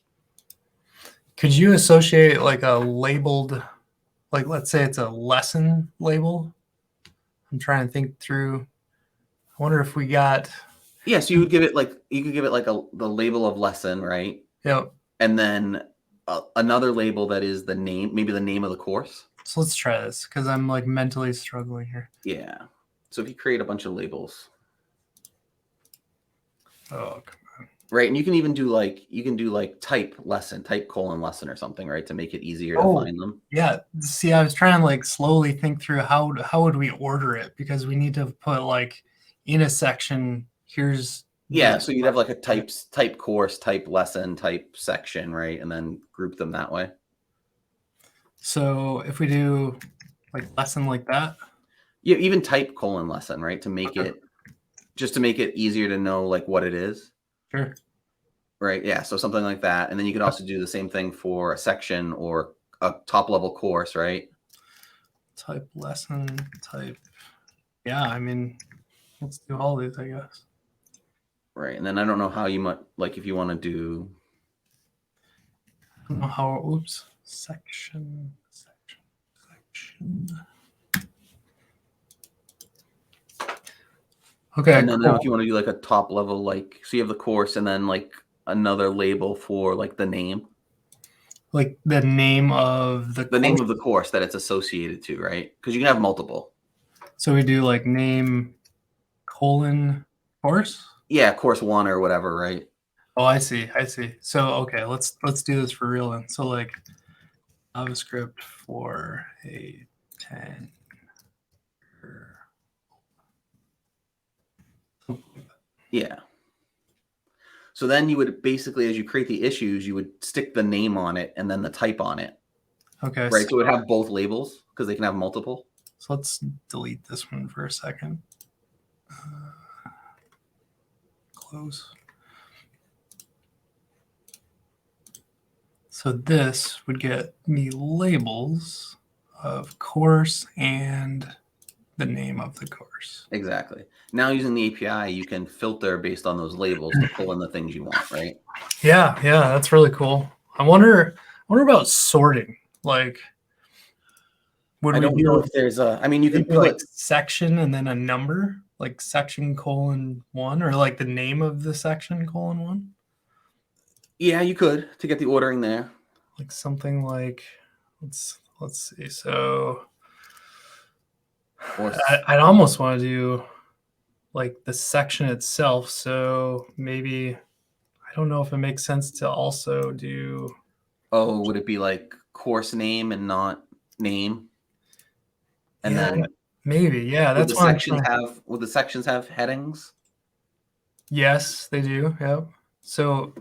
Could you associate like a labeled, like let's say it's a lesson label? I'm trying to think through. I wonder if we got. Yeah, so you could give it like the label of lesson, right? Yep. And then another label that is the name, maybe the name of the course. So let's try this because I'm like mentally struggling here. Yeah. So if you create a bunch of labels. Oh, come on. Right, and you can even do like type lesson, type colon lesson or something, right, to make it easier to find them. Yeah, see, I was trying to like slowly think through how would we order it because we need to put like in a section. Here's so you'd have like a type course, type lesson, type section, right, and then group them that way. So if we do like lesson like that, yeah, even type colon lesson, right, to make it just to make it easier to know like what it is. Sure. Right. Yeah. So something like that. And then you could also do the same thing for a section or a top level course, right? Type lesson, type. Yeah. I mean, let's do all these, I guess. Right. And then I don't know how you might, like, if you want to do. I don't know how, oops, section. Okay. And then if you want to do like a top level, like, so you have the course and then like another label for like the name. Like the name of the name of the course that it's associated to, right? Because you can have multiple. So we do like name colon course? Yeah, course 1 or whatever, right? Oh, I see. So okay, let's do this for real then. So like JavaScript for a 10 Yeah. So then you would basically, as you create the issues, you would stick the name on it and then the type on it. Okay. Right. So it would have both labels because they can have multiple. So let's delete this one for a second. Close. So this would get me labels of course and the name of the course. Exactly. Now using the API, you can filter based on those labels to pull in the things you want, right? Yeah, that's really cool. I wonder about sorting. Like, would I we don't do know if there's a. I mean, you can maybe like put. section and then a number, like section :1, or like the name of the section :1? Yeah, you could to get the ordering there. Like something like let's see. So Or I'd almost want to do like the section itself. So maybe I don't know if it makes sense to also do. oh, would it be like course name and not name? And Yeah, then maybe. Yeah, would that's the what I'm sections trying. have headings? Yes, they do. Yep. So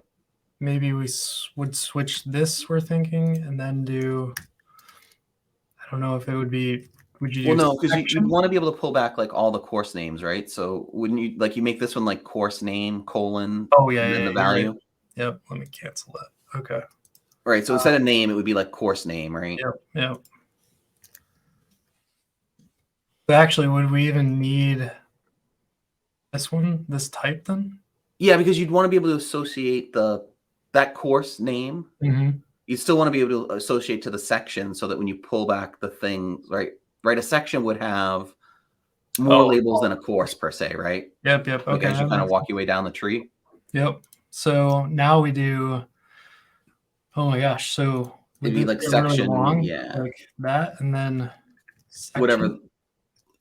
maybe we would switch this, we're thinking, and then do. I don't know if it would be. Would you Well, do no, because you'd section? want to be able to pull back like all the course names, right? So wouldn't you like you make this one like course name : Oh yeah, and then yeah, the you're right. value? Yep. Let me cancel that. Okay. Right. So instead of name, it would be like course name, right? Yep. But actually, would we even need this type then? Yeah, because you'd want to be able to associate that course name. Mm-hmm. You still want to be able to associate to the section so that when you pull back the thing, right? Right, a section would have more Oh, labels than a course per se, right? yep. Like Okay. as you kind of walk your way down the tree. Yep. So now we do. Oh my gosh. So would It'd be this like get really section, long, yeah, like that, and then whatever. section?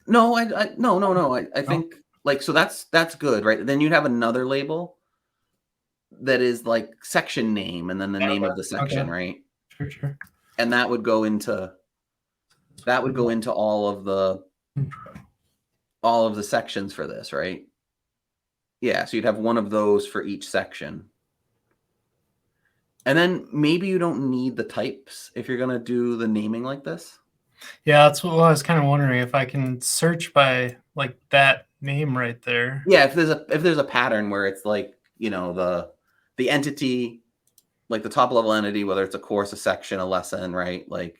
No, no. I No. think like so that's good, right? Then you'd have another label that is like section name and then the name of the section, Okay. right? Sure. And that would go into all of the sections for this, right? Yeah, so you'd have one of those for each section. And then maybe you don't need the types if you're gonna do the naming like this. Yeah, that's what I was kind of wondering if I can search by like that name right there. Yeah, if there's a pattern where it's like, you know, the entity, like the top level entity, whether it's a course, a section, a lesson, right? Like,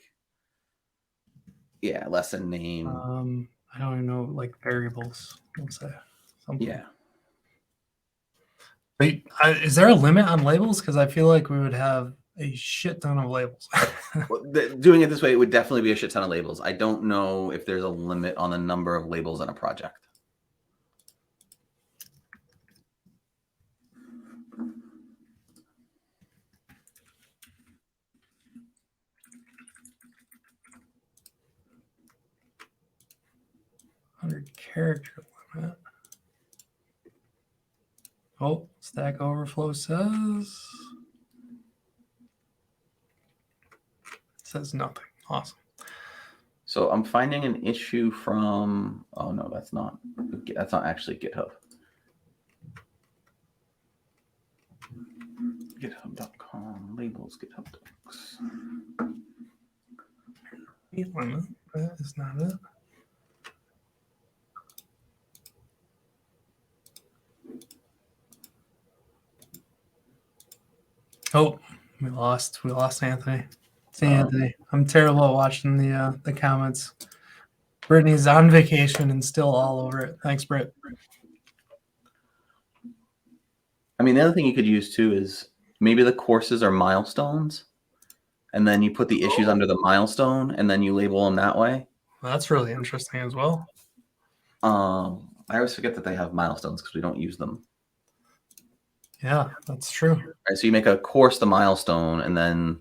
yeah, lesson name. I don't even know, like variables. Let's say something. Yeah. But is there a limit on labels? Because I feel like we would have a shit ton of labels. Well, doing it this way, it would definitely be a shit ton of labels. I don't know if there's a limit on the number of labels in a project. Character limit. Oh, Stack Overflow says nothing. Awesome. So I'm finding an issue from, oh no, that's not actually GitHub. GitHub.com, labels, GitHub docs. Limit. That is not it. Oh, we lost Anthony. See Anthony. I'm terrible at watching the comments. Brittany's on vacation and still all over it. Thanks, Britt. I mean, the other thing you could use too is maybe the courses are milestones, and then you put the issues under the milestone, and then you label them that way. Well, that's really interesting as well. I always forget that they have milestones because we don't use them. Yeah, that's true. Right, so you make a course the milestone, and then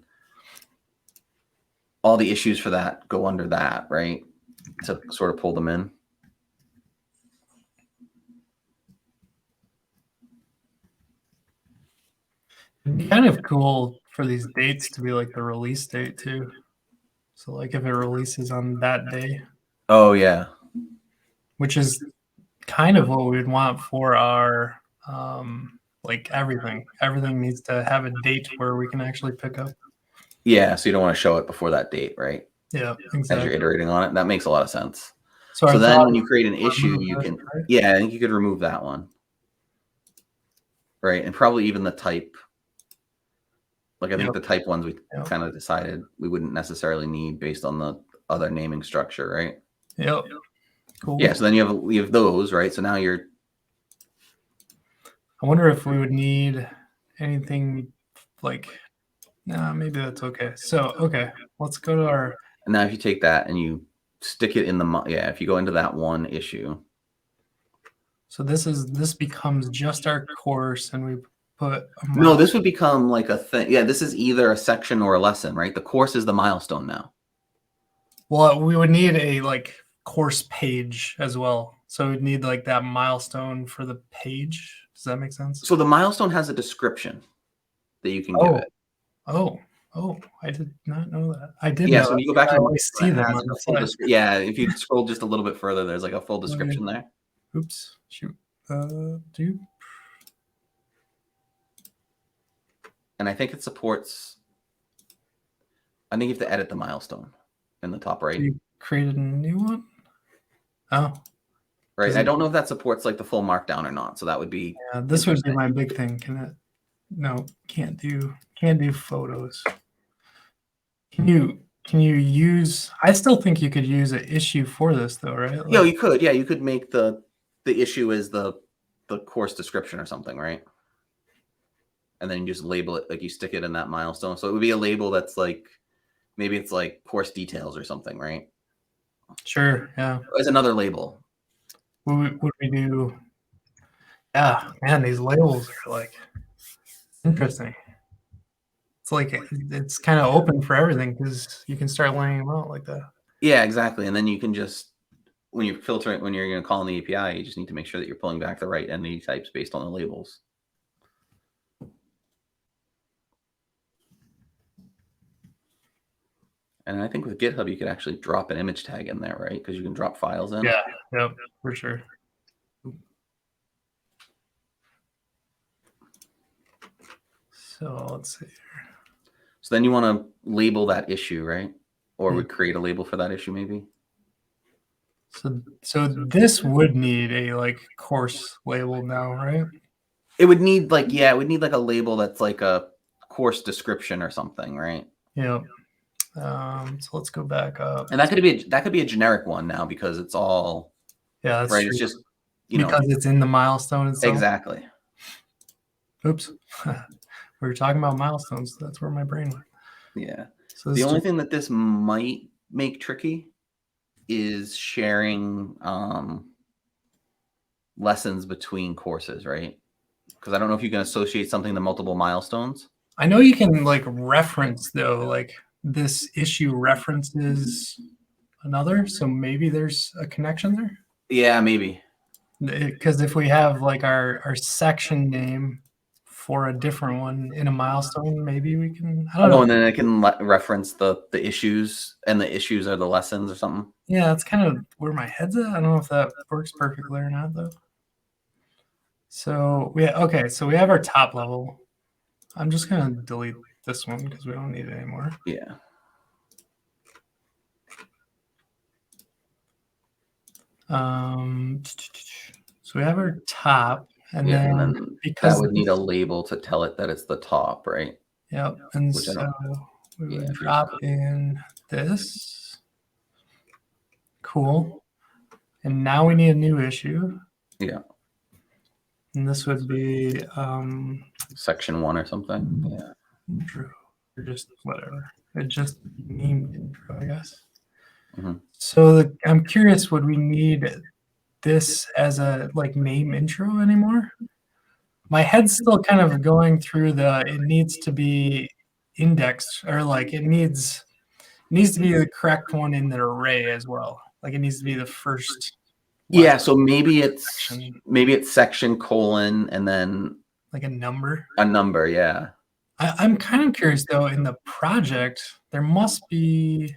all the issues for that go under that, right? To sort of pull them in. It'd be kind of cool for these dates to be like the release date too. So like if it releases on that day. Oh yeah. Which is kind of what we'd want for our like everything. Everything needs to have a date where we can actually pick up. Yeah, so you don't want to show it before that date, right? Yeah, As exactly. you're iterating on it. That makes a lot of sense. So So I then thought when you create an issue, remove you this, can, right? yeah, I think you could remove that one. Right, and probably even the type. Like I think the type ones we kind of decided we wouldn't necessarily need based on the other naming structure, right? Yep. Cool. Yeah, so then you have those, right? So now you're. I wonder if we would need anything like, nah, maybe that's okay. So, okay, let's go to our. And now if you take that and you stick it in the, yeah, if you go into that one issue. So this becomes just our course, and we put. No, this would become like a thing. Yeah, this is either a section or a lesson, right? The course is the milestone now. Well, we would need a like course page as well. So we'd need like that milestone for the page. Does that make sense? So the milestone has a description that you can give it. Oh, I did not know that. I did Yeah, know so when that you go back to I always see them has on the a full slide. yeah, if you scroll just a little bit further, there's like a full description there. Oops, shoot. Do and I think it supports. I think you have to edit the milestone in the top right. you created a new one? Oh. Right. I don't know if that supports like the full markdown or not. So that would be. Yeah, this would be my big thing. Can it? No, can't do photos. Can you use? I still think you could use an issue for this though, right? Yeah, you could. Yeah, you could make the issue as the course description or something, right? And then you just label it, like you stick it in that milestone. So it would be a label that's like, maybe it's like course details or something, right? Sure. Yeah. As another label. What would we do? Yeah, man, these labels are like interesting. It's like it's kind of open for everything because you can start laying them out like that. Yeah, exactly. And then you can just, when you're filtering, when you're going to call in the API, you just need to make sure that you're pulling back the right entity types based on the labels. And I think with GitHub, you could actually drop an image tag in there, right? Because you can drop files in. Yeah, yep, for sure. So let's see here. So then you want to label that issue, right? Or would create a label for that issue, maybe? So this would need a like course label now, right? It would need like, yeah, it would need like a label that's like a course description or something, right? Yeah. So let's go back up. And that could be a generic one now because it's all, yeah, that's right. true. It's just because it's in the milestone itself. Exactly. Oops. We were talking about milestones. That's where my brain went. Yeah. So the only thing that this might make tricky is sharing lessons between courses, right? Because I don't know if you can associate something to multiple milestones. I know you can like reference though, like this issue references another, so maybe there's a connection there. Yeah, maybe. Because if we have like our section name for a different one in a milestone, maybe we can. I don't know. And then I can reference the issues, and the issues are the lessons or something. Yeah, that's kind of where my head's at. I don't know if that works perfectly or not though. So so we have our top level. I'm just gonna delete this one because we don't need it anymore. Yeah. So we have our top, and then because that would need a label to tell it that it's the top, right? Yep. And so we would drop in this. Cool. And now we need a new issue. Yeah. And this would be section 1 or something. Yeah. Intro, or just whatever. It just named intro, I guess. So I'm curious, would we need this as a like name intro anymore? My head's still kind of going through it needs to be indexed, or like it needs to be the correct one in the array as well. Like it needs to be the first. Yeah, so maybe it's section colon and then like a number. A number, yeah. I'm kind of curious though, in the project, there must be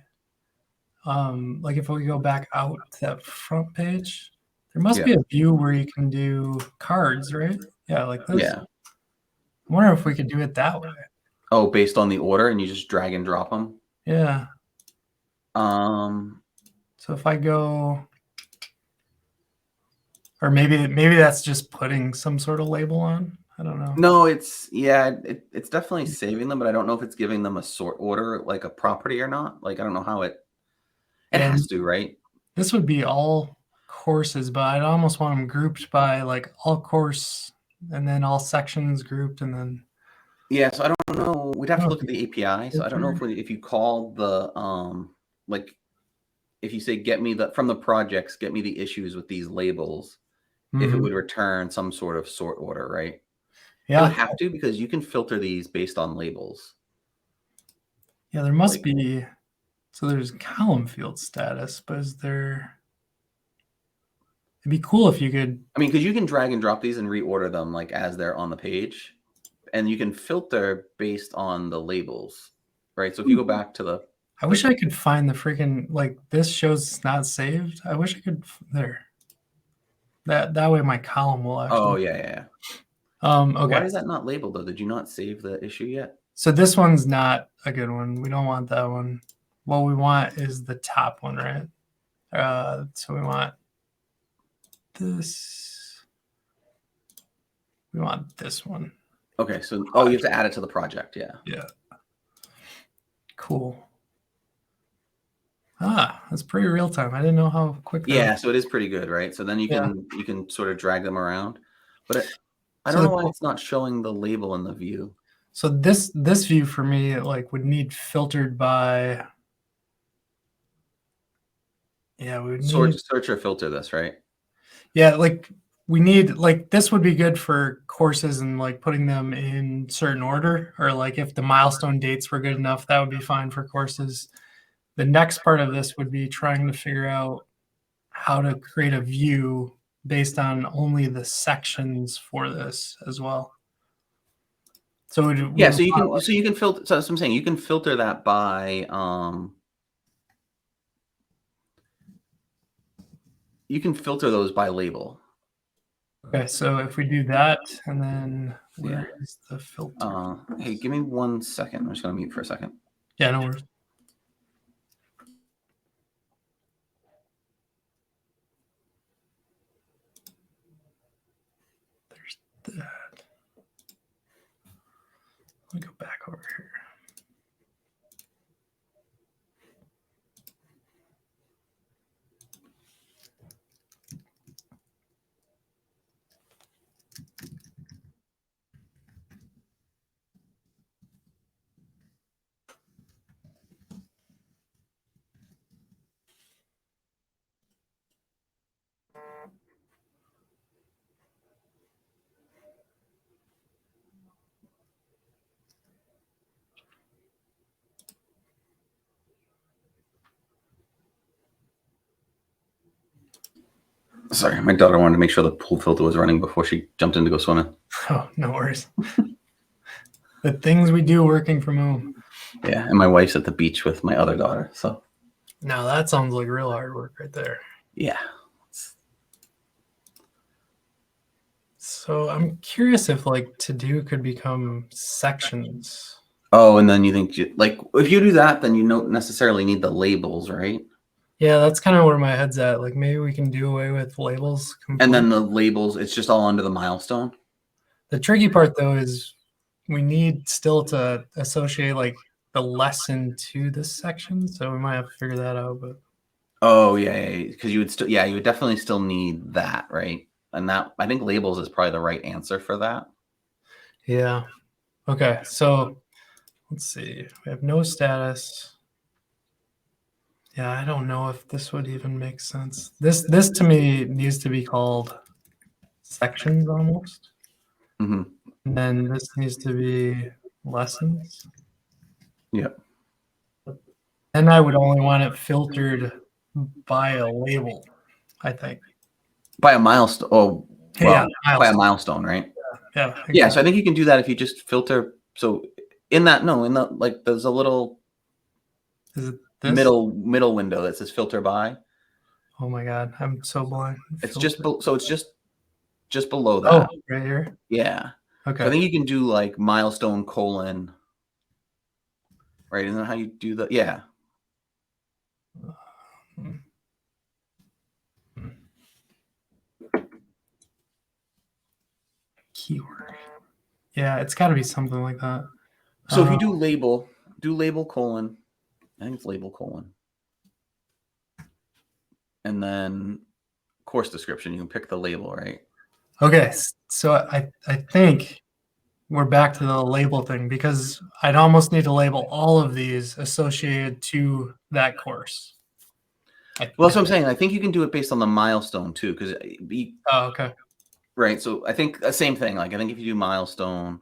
like if we go back out to that front page, There must be a view where you can do cards, right? Yeah, like this. Yeah. I wonder if we could do it that way. Oh, based on the order, and you just drag and drop them. Yeah. So if I go, or maybe that's just putting some sort of label on. I don't know. No, it's definitely saving them, but I don't know if it's giving them a sort order, like a property or not. Like I don't know how it has to, right? This would be all courses, but I'd almost want them grouped by like all course and then all sections grouped and then. Yeah, so I don't know. We'd have to look at the API. So I don't know if you call the like if you say from the projects, get me the issues with these labels, if it would return some sort of sort order, right? Yeah. It would have to, because you can filter these based on labels. Yeah, there must be. So there's column field status, but is there? It'd be cool if you could. I mean, because you can drag and drop these and reorder them like as they're on the page, and you can filter based on the labels, right? So if you go back to the. I wish I could find the freaking, like, this shows it's not saved. I wish I could there. That way my column will actually. Oh yeah. Okay. Why is that not labeled though? Did you not save the issue yet? So this one's not a good one. We don't want that one. What we want is the top one, right? So we want this. We want this one. Okay, so you have to add it to the project, yeah. Yeah. Cool. That's pretty real time. I didn't know how quick. Yeah, so it is pretty good, right? So then you can sort of drag them around, but I don't know why it's not showing the label in the view. So this view for me like would need filtered by. Yeah, we would need search or filter this, right? Yeah, like we need like this would be good for courses and like putting them in certain order, or like if the milestone dates were good enough, that would be fine for courses. The next part of this would be trying to figure out how to create a view based on only the sections for this as well. So so you can filter. So that's what I'm saying. You can filter that by you can filter those by label. Okay, so if we do that, and then where is the filter? Hey, give me 1 second. I'm just gonna mute for a second. Yeah, no worries. There's that. Let me go back over here. Sorry, my daughter wanted to make sure the pool filter was running before she jumped in to go swimming. Oh, no worries. The things we do working from home. Yeah, and my wife's at the beach with my other daughter. So now that sounds like real hard work right there. Yeah. So I'm curious if like to do could become sections. Oh, and then you think like if you do that, then you don't necessarily need the labels, right? Yeah, that's kind of where my head's at. Like maybe we can do away with labels completely. And then the labels, it's just all under the milestone. The tricky part though is we need still to associate like the lesson to this section. So we might have to figure that out. But oh yeah, because you would definitely still need that, right? And that I think labels is probably the right answer for that. Yeah. Okay. So let's see. We have no status. Yeah, I don't know if this would even make sense. This to me needs to be called sections almost. Mm-hmm. And then this needs to be lessons. Yep. And I would only want it filtered by a label, I think. By a milestone. Oh, well, yeah, by a milestone, right? Yeah. Exactly. Yeah. So I think you can do that if you just filter. So there's a little is it this? middle window that says filter by. Oh my God, I'm so blind. It's Filter. so it's just below Oh, that. right here. Yeah. So Okay. I think you can do like milestone colon, right? Isn't that how you do the, yeah. Keyword. Yeah, it's got to be something like that. So if you do label colon, I think it's label colon. And then course description, you can pick the label, right? Okay, so I think we're back to the label thing because I'd almost need to label all of these associated to that course. Well, that's what I'm saying. I think you can do it based on the milestone too, because Oh, okay. right. So I think the same thing. Like I think if you do milestone,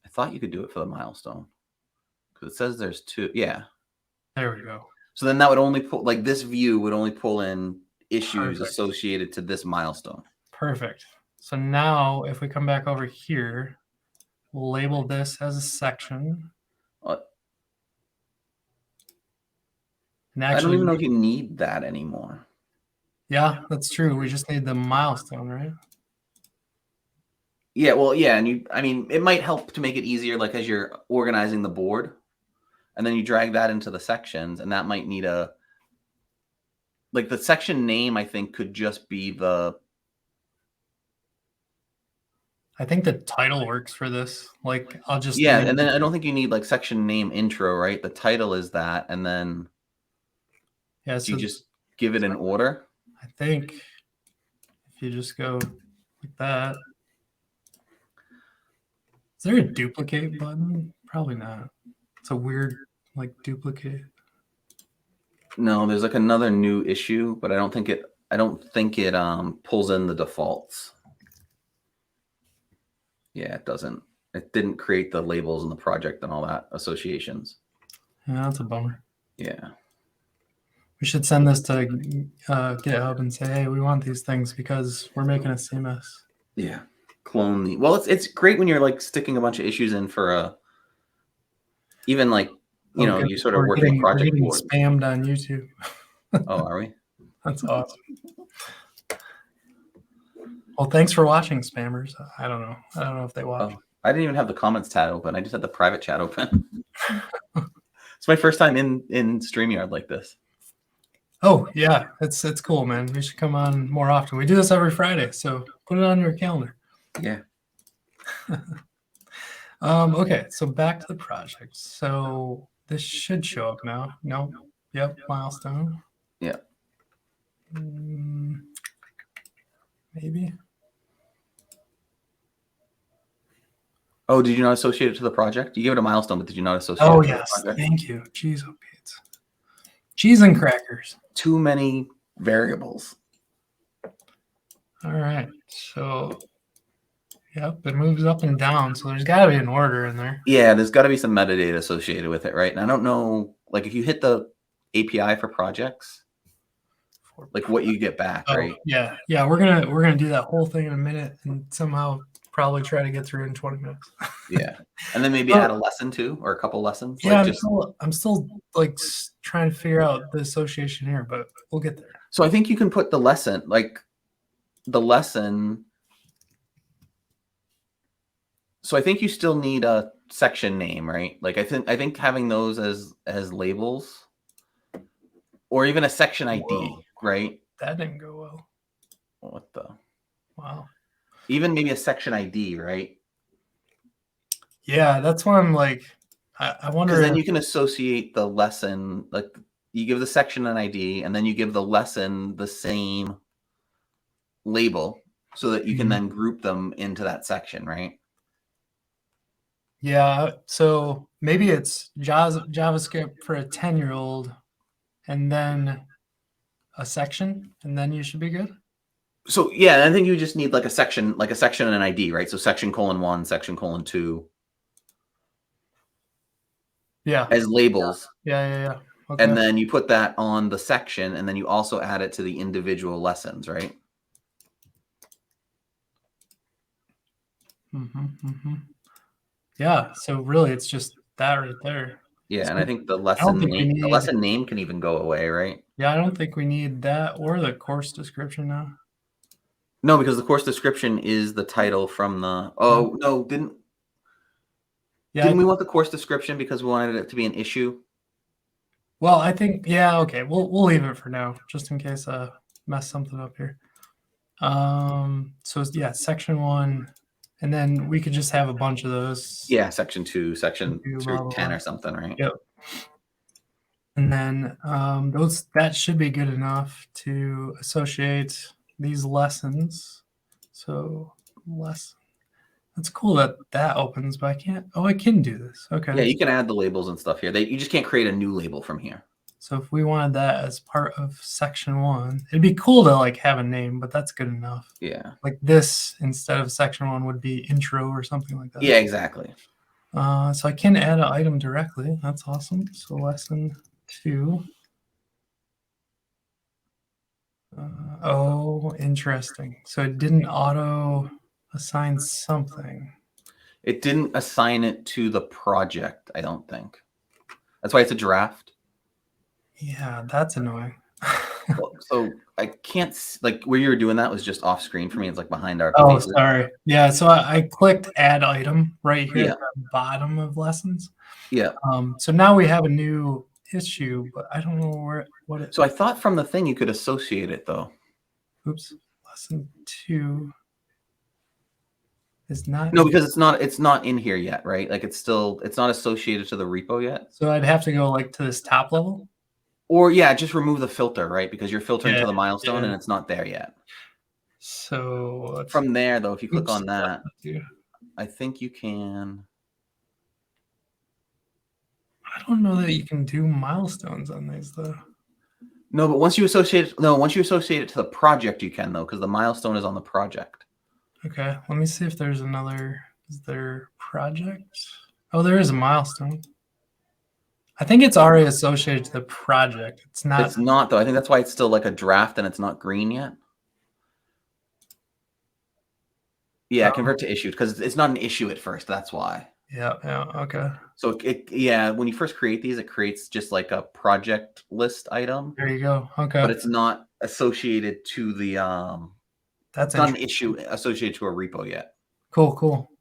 I thought you could do it for the milestone because it says there's two. Yeah. There we go. So then that would only pull, like this view would only pull in issues Perfect. associated to this milestone. Perfect. So now if we come back over here, we'll label this as a section. And I don't actually, even know if you need that anymore. yeah, that's true. We just need the milestone, right? Yeah, well, yeah, and I mean, it might help to make it easier, like as you're organizing the board, and then you drag that into the sections, and that might need like the section name, I think could just be I think the title works for this. Like I'll just yeah, and then I don't think you need like section name intro, right? The title is that, and then yeah, so you just give it an order. I think if you just go like that. Is there a duplicate button? Probably not. It's a weird like duplicate. No, there's like another new issue, but I don't think it pulls in the defaults. Yeah, it doesn't. It didn't create the labels in the project and all that associations. Yeah, that's a bummer. Yeah. We should send this to GitHub and say, hey, we want these things because we're making a CMS. Yeah. Clone the, well, it's great when you're like sticking a bunch of issues in for a, even like, you know, you sort of work the project board. Spammed on YouTube. Oh, are we? That's awesome. Well, thanks for watching, spammers. I don't know. I don't know if they watch. Oh, I didn't even have the comments tab open. I just had the private chat open. It's my first time in StreamYard like this. Oh yeah, it's cool, man. We should come on more often. We do this every Friday, so put it on your calendar. Yeah. Okay, so back to the project. So this should show up now. No. Yep. Milestone. Yeah. Maybe. Oh, did you not associate it to the project? You gave it a milestone, but did you not associate it to the project? Thank you. Cheese and pizza. Cheese and crackers. Too many variables. All right. So, yep, it moves up and down. So there's got to be an order in there. Yeah, there's got to be some metadata associated with it, right? And I don't know, like if you hit the API for projects, like what you get back, right? Yeah. Yeah, we're gonna do that whole thing in a minute and somehow probably try to get through in 20 minutes. Yeah. And then maybe add a lesson too, or a couple lessons. Yeah, like I'm still like trying to figure out the association here, but we'll get there. So I think you can put the lesson, like the lesson. So I think you still need a section name, right? Like I think having those as labels, or even a section ID, right? That didn't go well. What the? Wow. Even maybe a section ID, right? Yeah, that's why I'm like, I wonder. Because then you can associate the lesson, like you give the section an ID, and then you give the lesson the same label, so that you can then group them into that section, right? Yeah, so maybe it's JavaScript for a 10-year-old, and then a section, and then you should be good. So yeah, I think you just need like a section and an ID, right? So section :1, section :2. Yeah. As labels. Yeah. Okay. And then you put that on the section, and then you also add it to the individual lessons, right? Yeah. So really, it's just that right there. Yeah, So and I think the I don't lesson think we name, need. can even go away, right? Yeah, I don't think we need that or the course description now. No, because the course description is the title from the. Oh no, Yeah. didn't we want the course description because we wanted it to be an issue? Well, I think okay. We'll leave it for now, just in case I mess something up here. So yeah, section 1, and then we could just have a bunch of those. Yeah, section 2, section 2, blah, blah, 10 blah. or something, right? Yep. And then that should be good enough to associate these lessons. So lesson. That's cool that opens, but I can't. Oh, I can do this. Okay. Yeah, you can add the labels and stuff here. You just can't create a new label from here. So if we wanted that as part of section 1, it'd be cool to like have a name, but that's good enough. Yeah. Like this instead of section 1 would be intro or something like that. Yeah, exactly. So I can add an item directly. That's awesome. So lesson 2. Oh, interesting. So it didn't auto assign something. It didn't assign it to the project, I don't think. That's why it's a draft. Yeah, that's annoying. So I can't, like, where you were doing that was just off screen for me. It's like behind our Oh, faces. sorry. Yeah, so I clicked add item right here Yeah. at the bottom of lessons. Yeah. So now we have a new issue, but I don't know what it. So I thought from the thing you could associate it though. Oops, lesson 2 is not. No, because it's not in here yet, right? Like it's not associated to the repo yet. So I'd have to go like to this top level. Or yeah, just remove the filter, right? Because you're filtering Yeah, to the milestone yeah. and it's not there yet. So From there though, if you click oops, on that, I think you can. I don't know that you can do milestones on these though. No, but once you associate it to the project, you can though, because the milestone is on the project. Okay, let me see if there's another. Is there project? Oh, there is a milestone. I think it's already associated to the project. It's not. It's not though. I think that's why it's still like a draft and it's not green yet. Yeah, convert to issued because it's not an issue at first. That's why. Yeah. Okay. So when you first create these, it creates just like a project list item. There you go. Okay. But it's not associated to the That's it's not an issue associated to a repo yet. Cool.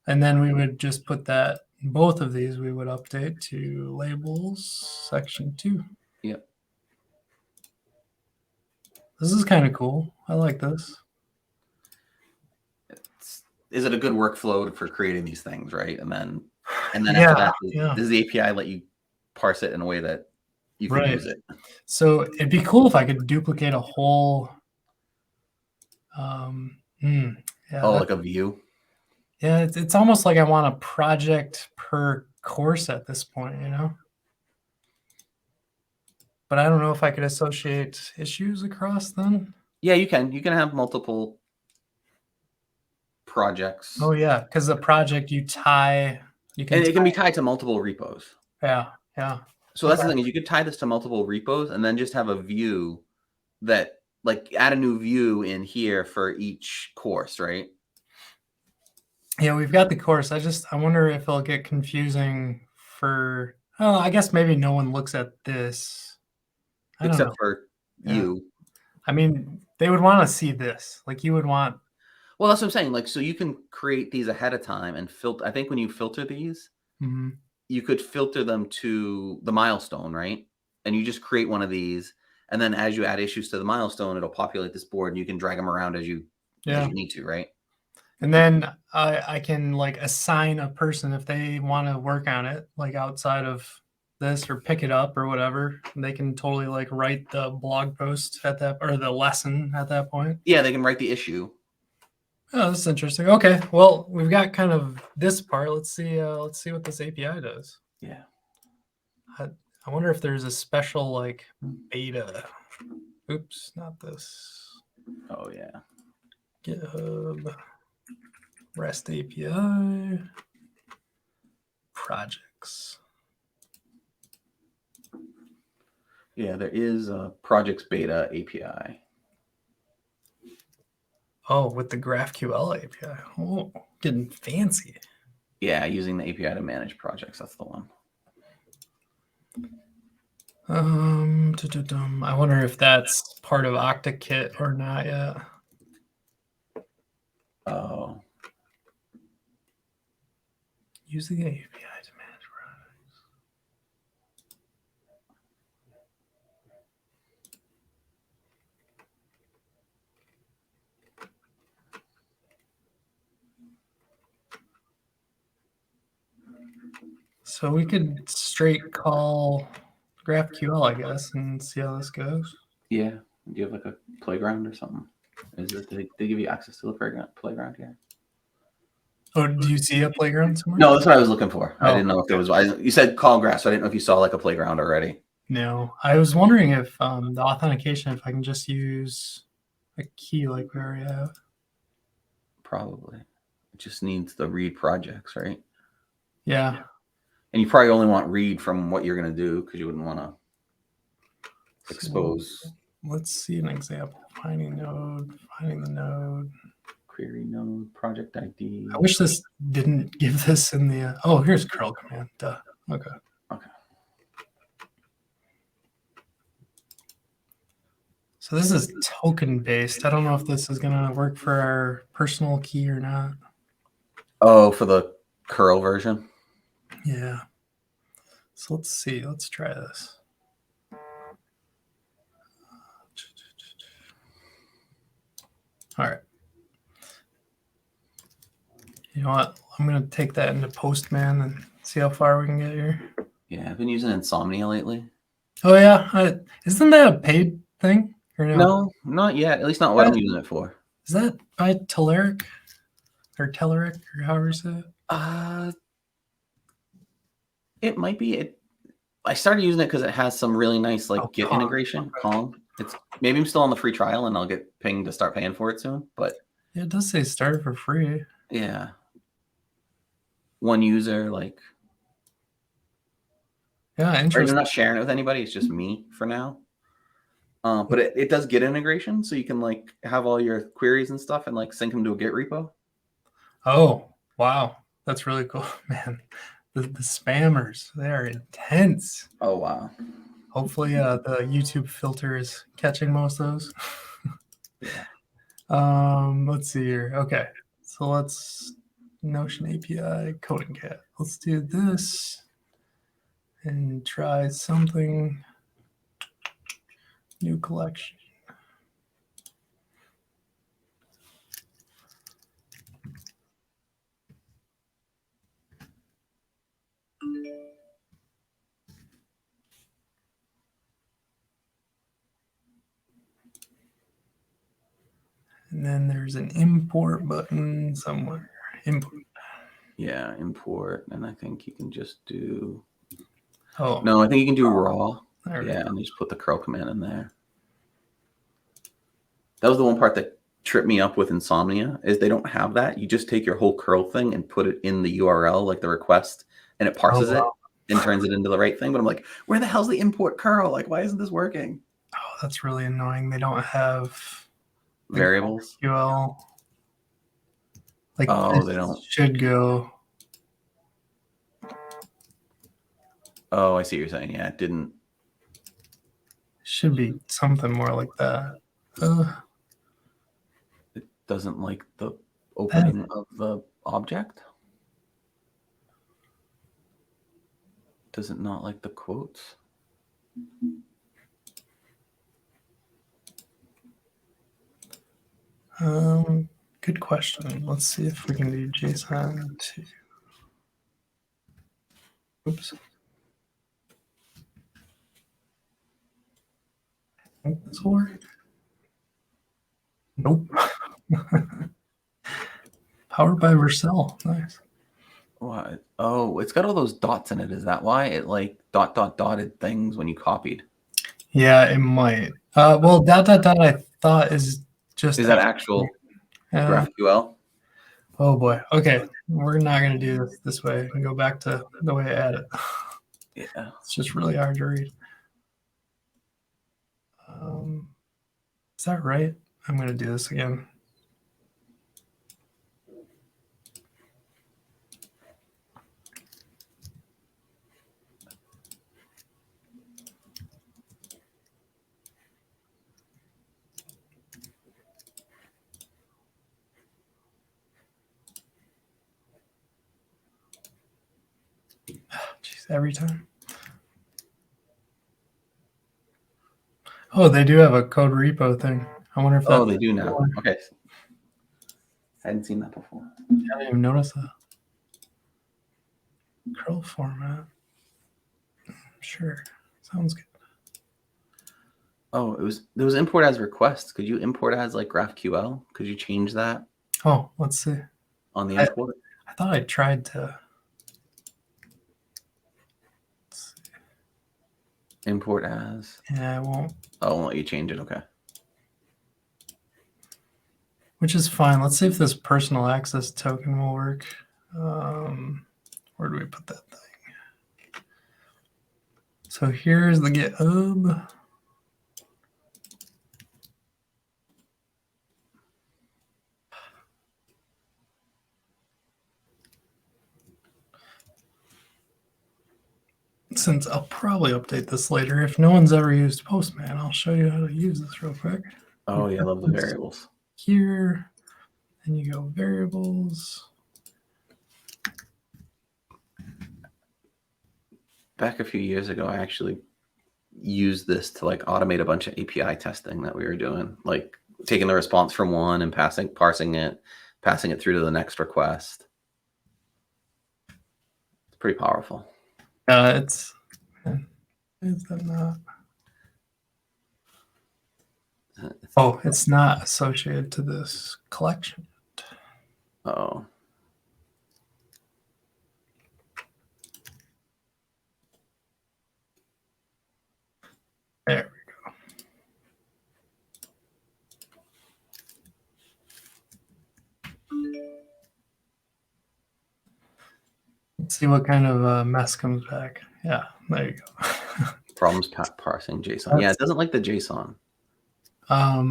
And then we would just put that both of these we would update to labels section 2. Yep. This is kind of cool. I like this. Is it a good workflow for creating these things, right? And then after that, does the API let you parse it in a way that you can use it? So it'd be cool if I could duplicate a whole. Like a view. Yeah, it's almost like I want a project per course at this point, you know. But I don't know if I could associate issues across then. Yeah, you can. You can have multiple projects. Oh yeah, because the project you can. And it can be tied to multiple repos. Yeah. So that's the thing is you could tie this to multiple repos and then just have a view that like add a new view in here for each course, right? Yeah, we've got the course. I wonder if it'll get confusing for. Oh, I guess maybe no one looks at this. Except for you. I mean, they would want to see this. Like you would want. Well, that's what I'm saying. Like, so you can create these ahead of time and filter. I think when you filter these, you could filter them to the milestone, right? And you just create one of these. And then as you add issues to the milestone, it'll populate this board and you can drag them around as you need to, right? And then I can like assign a person if they want to work on it, like outside of this or pick it up or whatever. They can totally like write the blog post at that or the lesson at that point. Yeah, they can write the issue. Oh, that's interesting. Okay, well, we've got kind of this part. Let's see what this API does. Yeah. I wonder if there's a special like beta. Oops, not this. Oh yeah. GitHub REST API projects. Yeah, there is a projects beta API. Oh, with the GraphQL API. Oh, getting fancy. Yeah, using the API to manage projects. That's the one. I wonder if that's part of OctaKit or not yet. Oh. Using the API to manage products. So we could straight call GraphQL, I guess, and see how this goes. Yeah. Do you have like a playground or something? Is it they give you access to the playground here? Oh, do you see a playground somewhere? No, that's what I was looking for. I Oh, didn't know if there was. You said call grass, so I didn't know if you saw like a playground already. No, I was wondering if the authentication, if I can just use a key like we already have. Probably. It just needs the read projects, right? Yeah. And you probably only want read from what you're going to do because you wouldn't want to expose. So let's see an example. Finding the node. Query node, project ID. I wish this didn't give this in the. Oh, here's curl command. Duh. Okay. Okay. So this is token based. I don't know if this is going to work for our personal key or not. Oh, for the curl version? Yeah. So let's see. Let's try this. All right. You know what? I'm going to take that into Postman and see how far we can get here. Yeah, I've been using Insomnia lately. Oh, yeah. Isn't that a paid thing? Or no? No, not yet. At least not what I'm using it for. Is that by Telerik? Or Telerik, or however you say it? It might be. I started using it because it has some really nice like Git Kong. integration. Kong. Maybe I'm still on the free trial and I'll get pinged to start paying for it soon. But yeah, it does say start for free. Yeah. One user, like. Yeah, interesting. I'm not sharing it with anybody. It's just me for now. But it does Git integration, so you can like have all your queries and stuff and like sync them to a Git repo. Oh, wow. That's really cool, man. The spammers, they are intense. Oh, wow. Hopefully the YouTube filter is catching most of those. Yeah. Let's see here. Okay. So let's Notion API, CodingCat. Let's do this and try something. New collection. And then there's an import button somewhere. Import. Yeah, import. And I think you can just do. Oh. No, I think you can do raw. There Yeah, and just put the curl command in there. That was the one part that tripped me up with Insomnia, is they don't have that. You just take your whole curl thing and put it in the URL, like the request, and it parses it and turns it into the right thing. But I'm like, where the hell's the import curl? Like, why isn't this working? Oh, that's really annoying. They don't have variables. GraphQL. Like, oh, they don't. Should go. Oh, I see what you're saying. Yeah, it didn't. Should be something more like that. It doesn't like the opening of the object. Does it not like the quotes? Good question. Let's see if we can do JSON to. Oops. This will work. Nope. Powered by Vercel. Nice. What? Oh, it's got all those dots in it. Is that why it like dotted things when you copied? Yeah, it might. Well, ... I thought is just. Is that actual GraphQL? Oh boy. Okay, we're not gonna do this way. We can go back to the way I add it. Yeah. It's just really hard to read. Is that right? I'm gonna do this again. every time. Oh, they do have a code repo thing. I wonder if that's... Oh, they do now. Okay. I hadn't seen that before. I didn't even notice that. Curl format. Sure. Sounds good. Oh, there was import as request. Could you import as like GraphQL? Could you change that Oh, let's see. on the import? I thought I tried to. Import as. Yeah, I won't. Oh, I won't let you change it. Okay. Which is fine. Let's see if this personal access token will work. Where do we put that thing? So here's the GitHub. Since I'll probably update this later. If no one's ever used Postman, I'll show you how to use this real quick. Oh, yeah, I love the variables. Here, and you go variables. Back a few years ago, I actually used this to like automate a bunch of API testing that we were doing, like taking the response from one and parsing it, passing it through to the next request. It's pretty powerful. Is that not? Oh, it's not associated to this collection. Oh. There we go. Let's see what kind of mess comes back. Yeah, there you go. Problems parsing JSON. Yeah, it doesn't like the JSON. I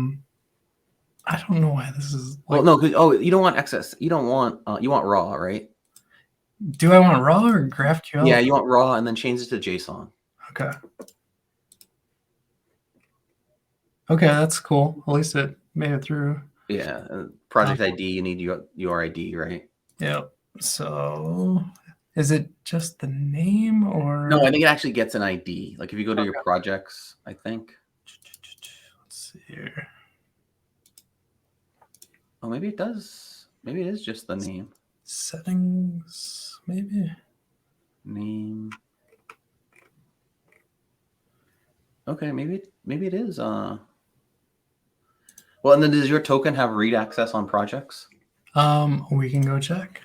don't know why this is. Like, well, no. Oh, you don't want excess. You don't want. You want raw, right? Do I want raw or GraphQL? Yeah, you want raw, and then change it to JSON. Okay. Okay, that's cool. At least it made it through. Yeah, project ID. You need your ID, right? Yep. So, is it just the name or? No, I think it actually gets an ID. Like if you go to your projects, I think. Let's see here. Oh, maybe it does. Maybe it is just the name. Settings, maybe. Name. Okay, maybe it is. Well, and then does your token have read access on projects? We can go check.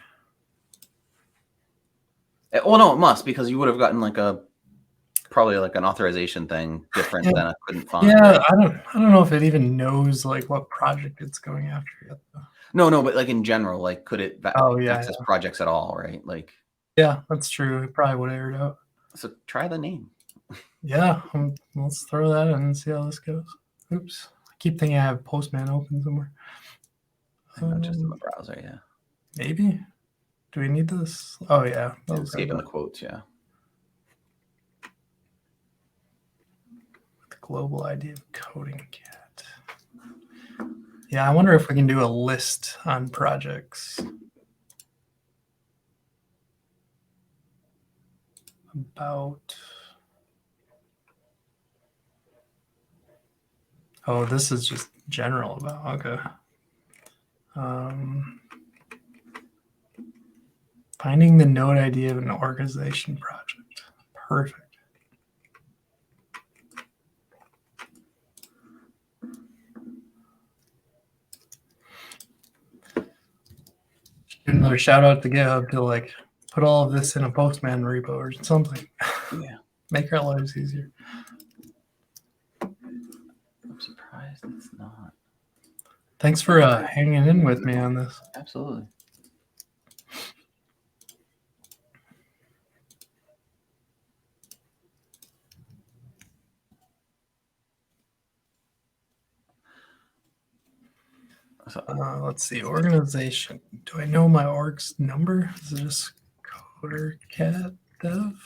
Well, no, it must, because you would have gotten like probably like an authorization thing different than I couldn't find. Yeah, I don't know if it even knows like what project it's going after yet, though. No, but like in general, like could it access projects at all, right? Like. Yeah, that's true. It probably would air it out. So try the name. Yeah, let's throw that in and see how this goes. Oops, I keep thinking I have Postman open somewhere. Not just in the browser, yeah. Maybe. Do we need this? Oh yeah. Escaping the quotes, yeah. The global ID of CodingCat. Yeah, I wonder if we can do a list on projects. About. Oh, this is just general about. Okay. Finding the node ID of an organization project. Perfect. Another shout out to GitHub to like put all of this in a Postman repo or something. Yeah. Make our lives easier. I'm surprised it's not. Thanks for hanging in with me on this. Absolutely. Let's see. Organization. Do I know my org's number? Is it just CodingCatDev?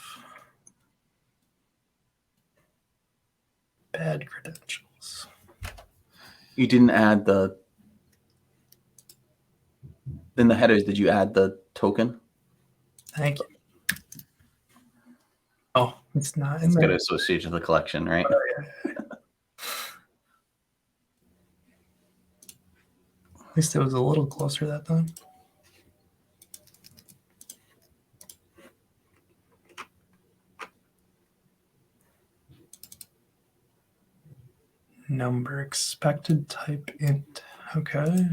Bad credentials. You didn't add in the headers, did you add the token? Thank you. Oh, it's not in It's got there. to associate to the collection, right? At least it was a little closer that time. Number expected type int. Okay.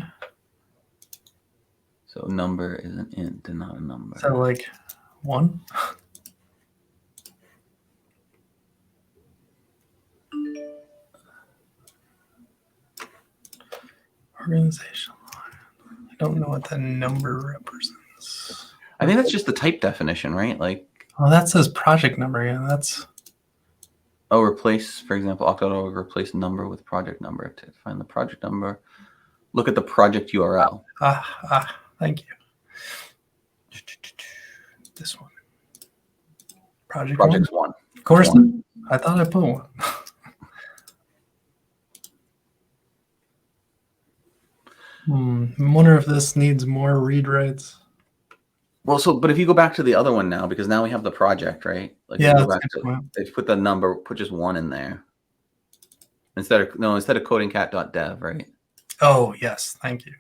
So number is an int and not a number. So like 1. Organization line. I don't know what that number represents. I think that's just the type definition, right? Like, oh, that says project number. Yeah, that's. Oh, replace, for example, octodog replace number with project number. To find the project number, look at the project URL. Thank you. This one. Project 1. Of course. One. I thought I put 1. I wonder if this needs more read writes. Well, but if you go back to the other one now, because now we have the project, right? Like, yeah, go back to, they put the number, put just 1 in there instead of CodingCat.dev, right? Oh yes, thank you.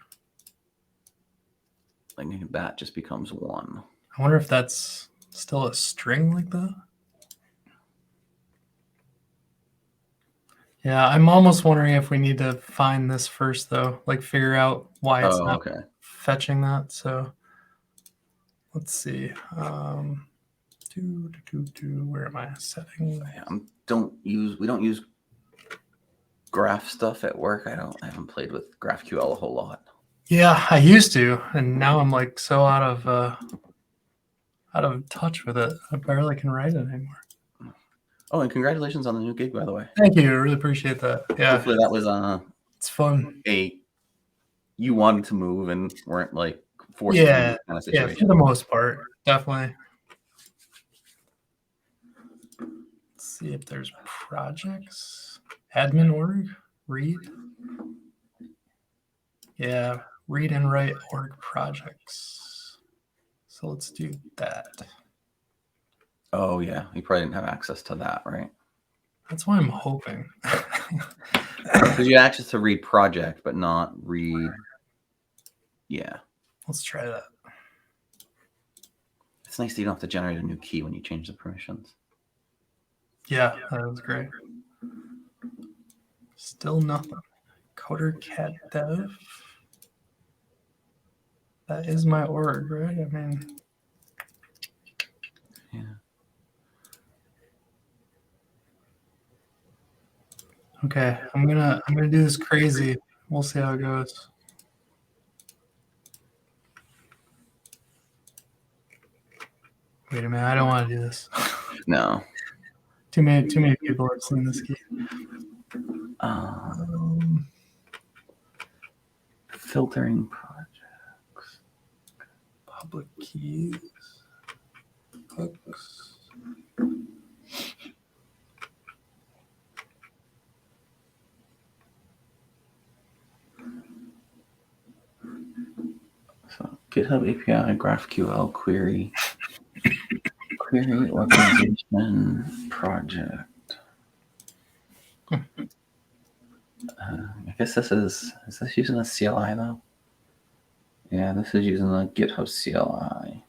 Like that just becomes 1. I wonder if that's still a string like that. Yeah, I'm almost wondering if we need to find this first, though, like figure out why it's not fetching that. So let's see. Where am I setting? We don't use graph stuff at work. I haven't played with GraphQL a whole lot. Yeah, I used to, and now I'm like so out of touch with it. I barely can write it anymore. Oh, and congratulations on the new gig, by the way. Thank you. I really appreciate that. Yeah. Hopefully that was it's fun. You wanted to move and weren't like forced to kind of situation. Yeah, for the most part, definitely. Let's see if there's projects. Admin org, read. Yeah, read and write org projects. So let's do that. Oh yeah, you probably didn't have access to that, right? That's why I'm hoping. Because you had access to read project, but not read. Yeah. Let's try that. It's nice that you don't have to generate a new key when you change the permissions. Yeah, that was great. Still nothing. CodingCatDev. That is my org, right? I mean. Yeah. Okay, I'm gonna do this crazy. We'll see how it goes. Wait a minute, I don't want to do this. No. Too many people have seen this key. Filtering projects. Public keys. Hooks. So GitHub API, GraphQL query. Query organization project. I guess this is this using a CLI though? Yeah, this is using a GitHub CLI.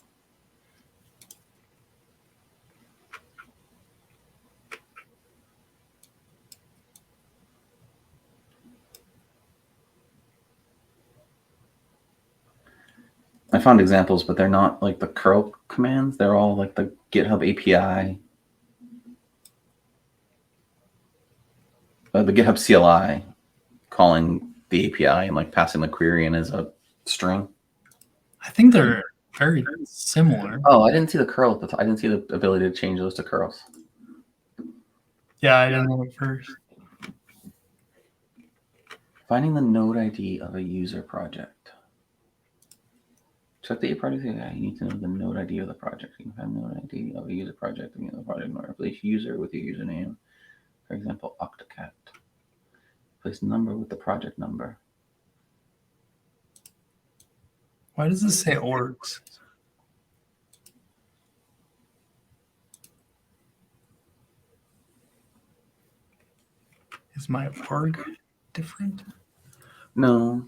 I found examples, but they're not like the curl commands. They're all like the GitHub API. The GitHub CLI calling the API and like passing the query in as a string. I think they're very similar. Oh, I didn't see the curl at the top. I didn't see the ability to change those to curls. Yeah, I didn't know at first. Finding the node ID of a user project. Check the project. Yeah, you need to know the node ID of the project. You can find the node ID of a user project and the project node. Replace user with your username. For example, Octocat. Replace number with the project number. Why does this say orgs? Is my org different? No.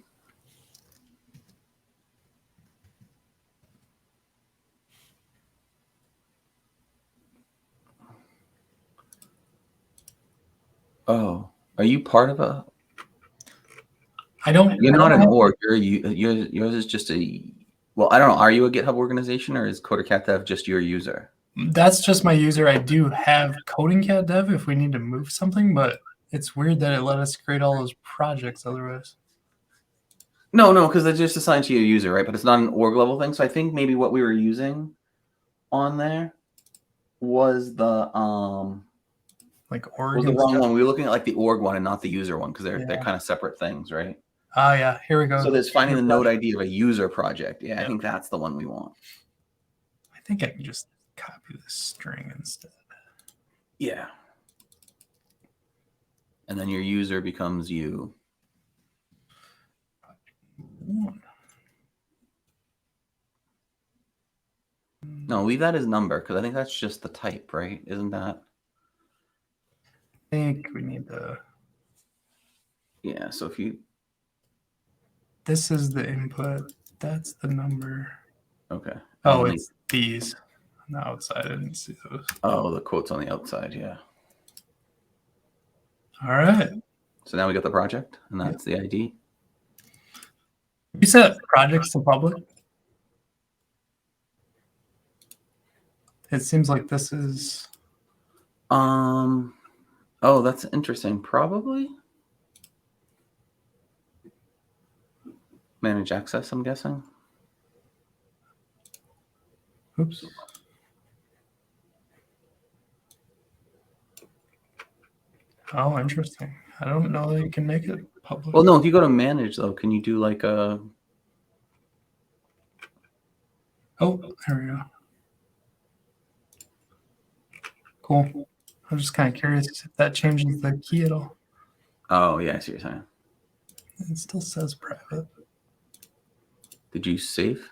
Oh, are you part of a? I don't. You're I not don't an have- org. Yours is just a. Well, I don't know. Are you a GitHub organization or is CodingCatDev just your user? That's just my user. I do have CodingCat.dev if we need to move something, but it's weird that it let us create all those projects otherwise. No, because they're just assigned to your user, right? But it's not an org level thing. So I think maybe what we were using on there was the Like org was the and wrong stuff. one. We were looking at like the org one and not the user one because they're Yeah. kind of separate things, right? Ah, yeah. Here we go. So there's finding the User node project. ID of a user project. Yeah, I Yep. think that's the one we want. I think I can just copy this string instead. Yeah. And then your user becomes you. No, leave that as number because I think that's just the type, right? Isn't that? I think we need to. Yeah. So if you. This is the input. That's the number. Okay. Oh, it's these on the outside. I didn't see those. Oh, the quotes on the outside. Yeah. All right. So now we got the project, and that's the ID. You set projects to public. It seems like this is. Oh, that's interesting. Probably manage access, I'm guessing. Oops. Oh, interesting. I don't know that you can make it public. Well, no, if you go to manage, though, can you do like a... Oh, there we go. Cool. I'm just kind of curious if that changes the key at all. Oh, yeah, I see what you're saying. It still says private. Did you save?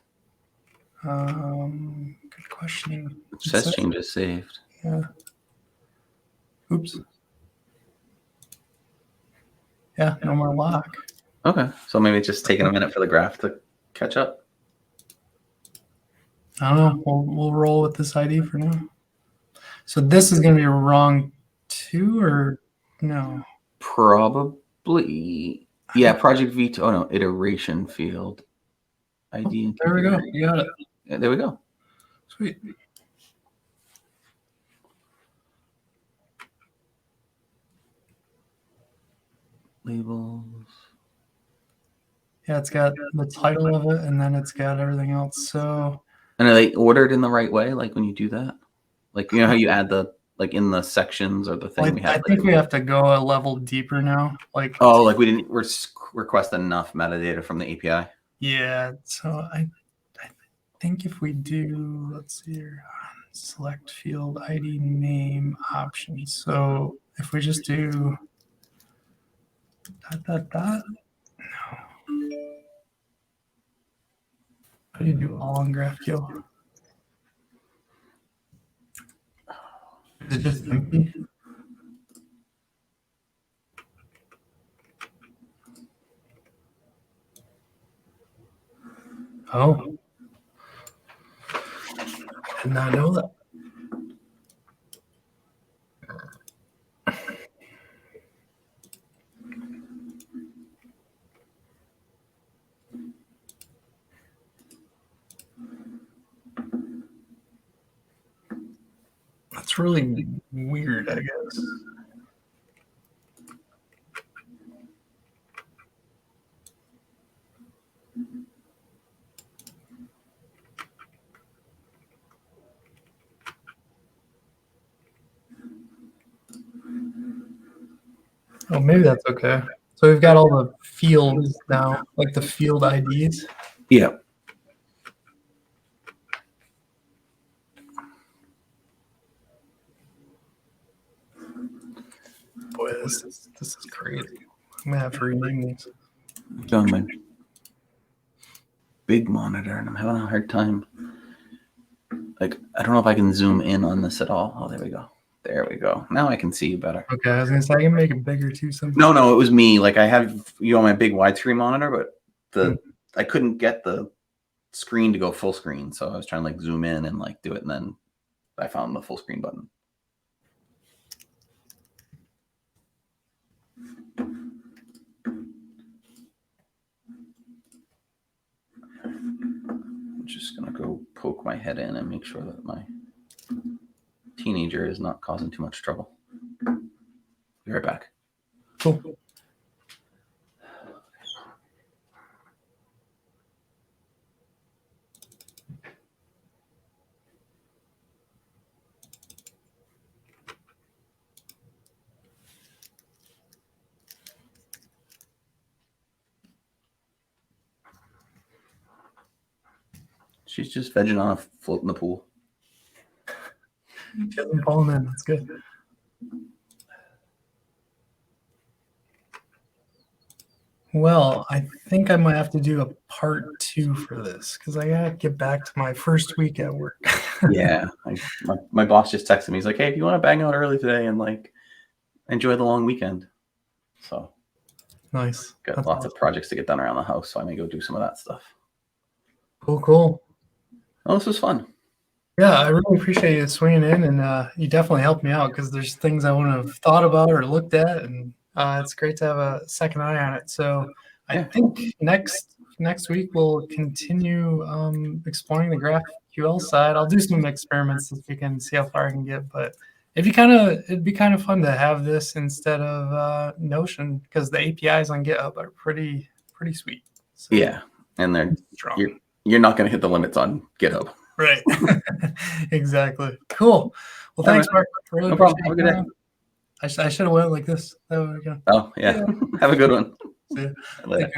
Good question. It says changes saved. Yeah. Oops. Yeah, no more lock. Okay, so maybe it's just taking a minute for the graph to catch up. I don't know. We'll roll with this ID for now. So this is going to be wrong too, or no? Probably. Yeah, project V2. Oh, no, iteration field. ID. There we go. You got it. Yeah, there we go. Sweet. Labels. Yeah, it's got the title of it, and then it's got everything else. So. And are they ordered in the right way? Like when you do that? Like, you know how you add the, like in the sections or the thing we had? I think we have to go a level deeper now. Like. Oh, like we didn't request enough metadata from the API? Yeah, so I think if we do, let's see here, select field ID name options. So if we just do ... no. How do you do all in GraphQL? Is it just empty? Oh. I did not know that. That's really weird, I guess. Oh, maybe that's okay. So we've got all the fields now, like the field IDs. Yeah. Boy, this is crazy. I'm gonna have to rename these. On my big monitor, and I'm having a hard time. Like, I don't know if I can zoom in on this at all. Oh, there we go. There we go. Now I can see you better. Okay, I was gonna say I can make it bigger too. No, it was me. Like I have you on my big widescreen monitor, but I couldn't get the screen to go full screen, so I was trying to like zoom in and like do it, and then I found the full screen button. I'm just gonna go poke my head in and make sure that my teenager is not causing too much trouble. Be right back. Cool. She's just vegging on a float in the pool. She hasn't fallen in. That's good. Well, I think I might have to do a part 2 for this because I gotta get back to my first week at work. Yeah, my boss just texted me. He's like, "Hey, if you want to bang out early today and like enjoy the long weekend," so Nice. Got That's lots awesome. of projects to get done around the house, so I may go do some of that stuff. Cool. Oh, this was fun. Yeah, I really appreciate you swinging in, and you definitely helped me out because there's things I wouldn't have thought about or looked at, and it's great to have a second eye on it. So I think next week we'll continue exploring the GraphQL side. I'll do some experiments this weekend, see how far I can get, but it'd be kind of fun to have this instead of Notion because the APIs on GitHub are pretty sweet. So, yeah, and they're strong. You're not going to hit the limits on GitHub. Right. Exactly. Cool. Well, thanks, Mark. Really no problem. Have a good day. I should have went like this. Oh, yeah. Have a good one. See ya. Later.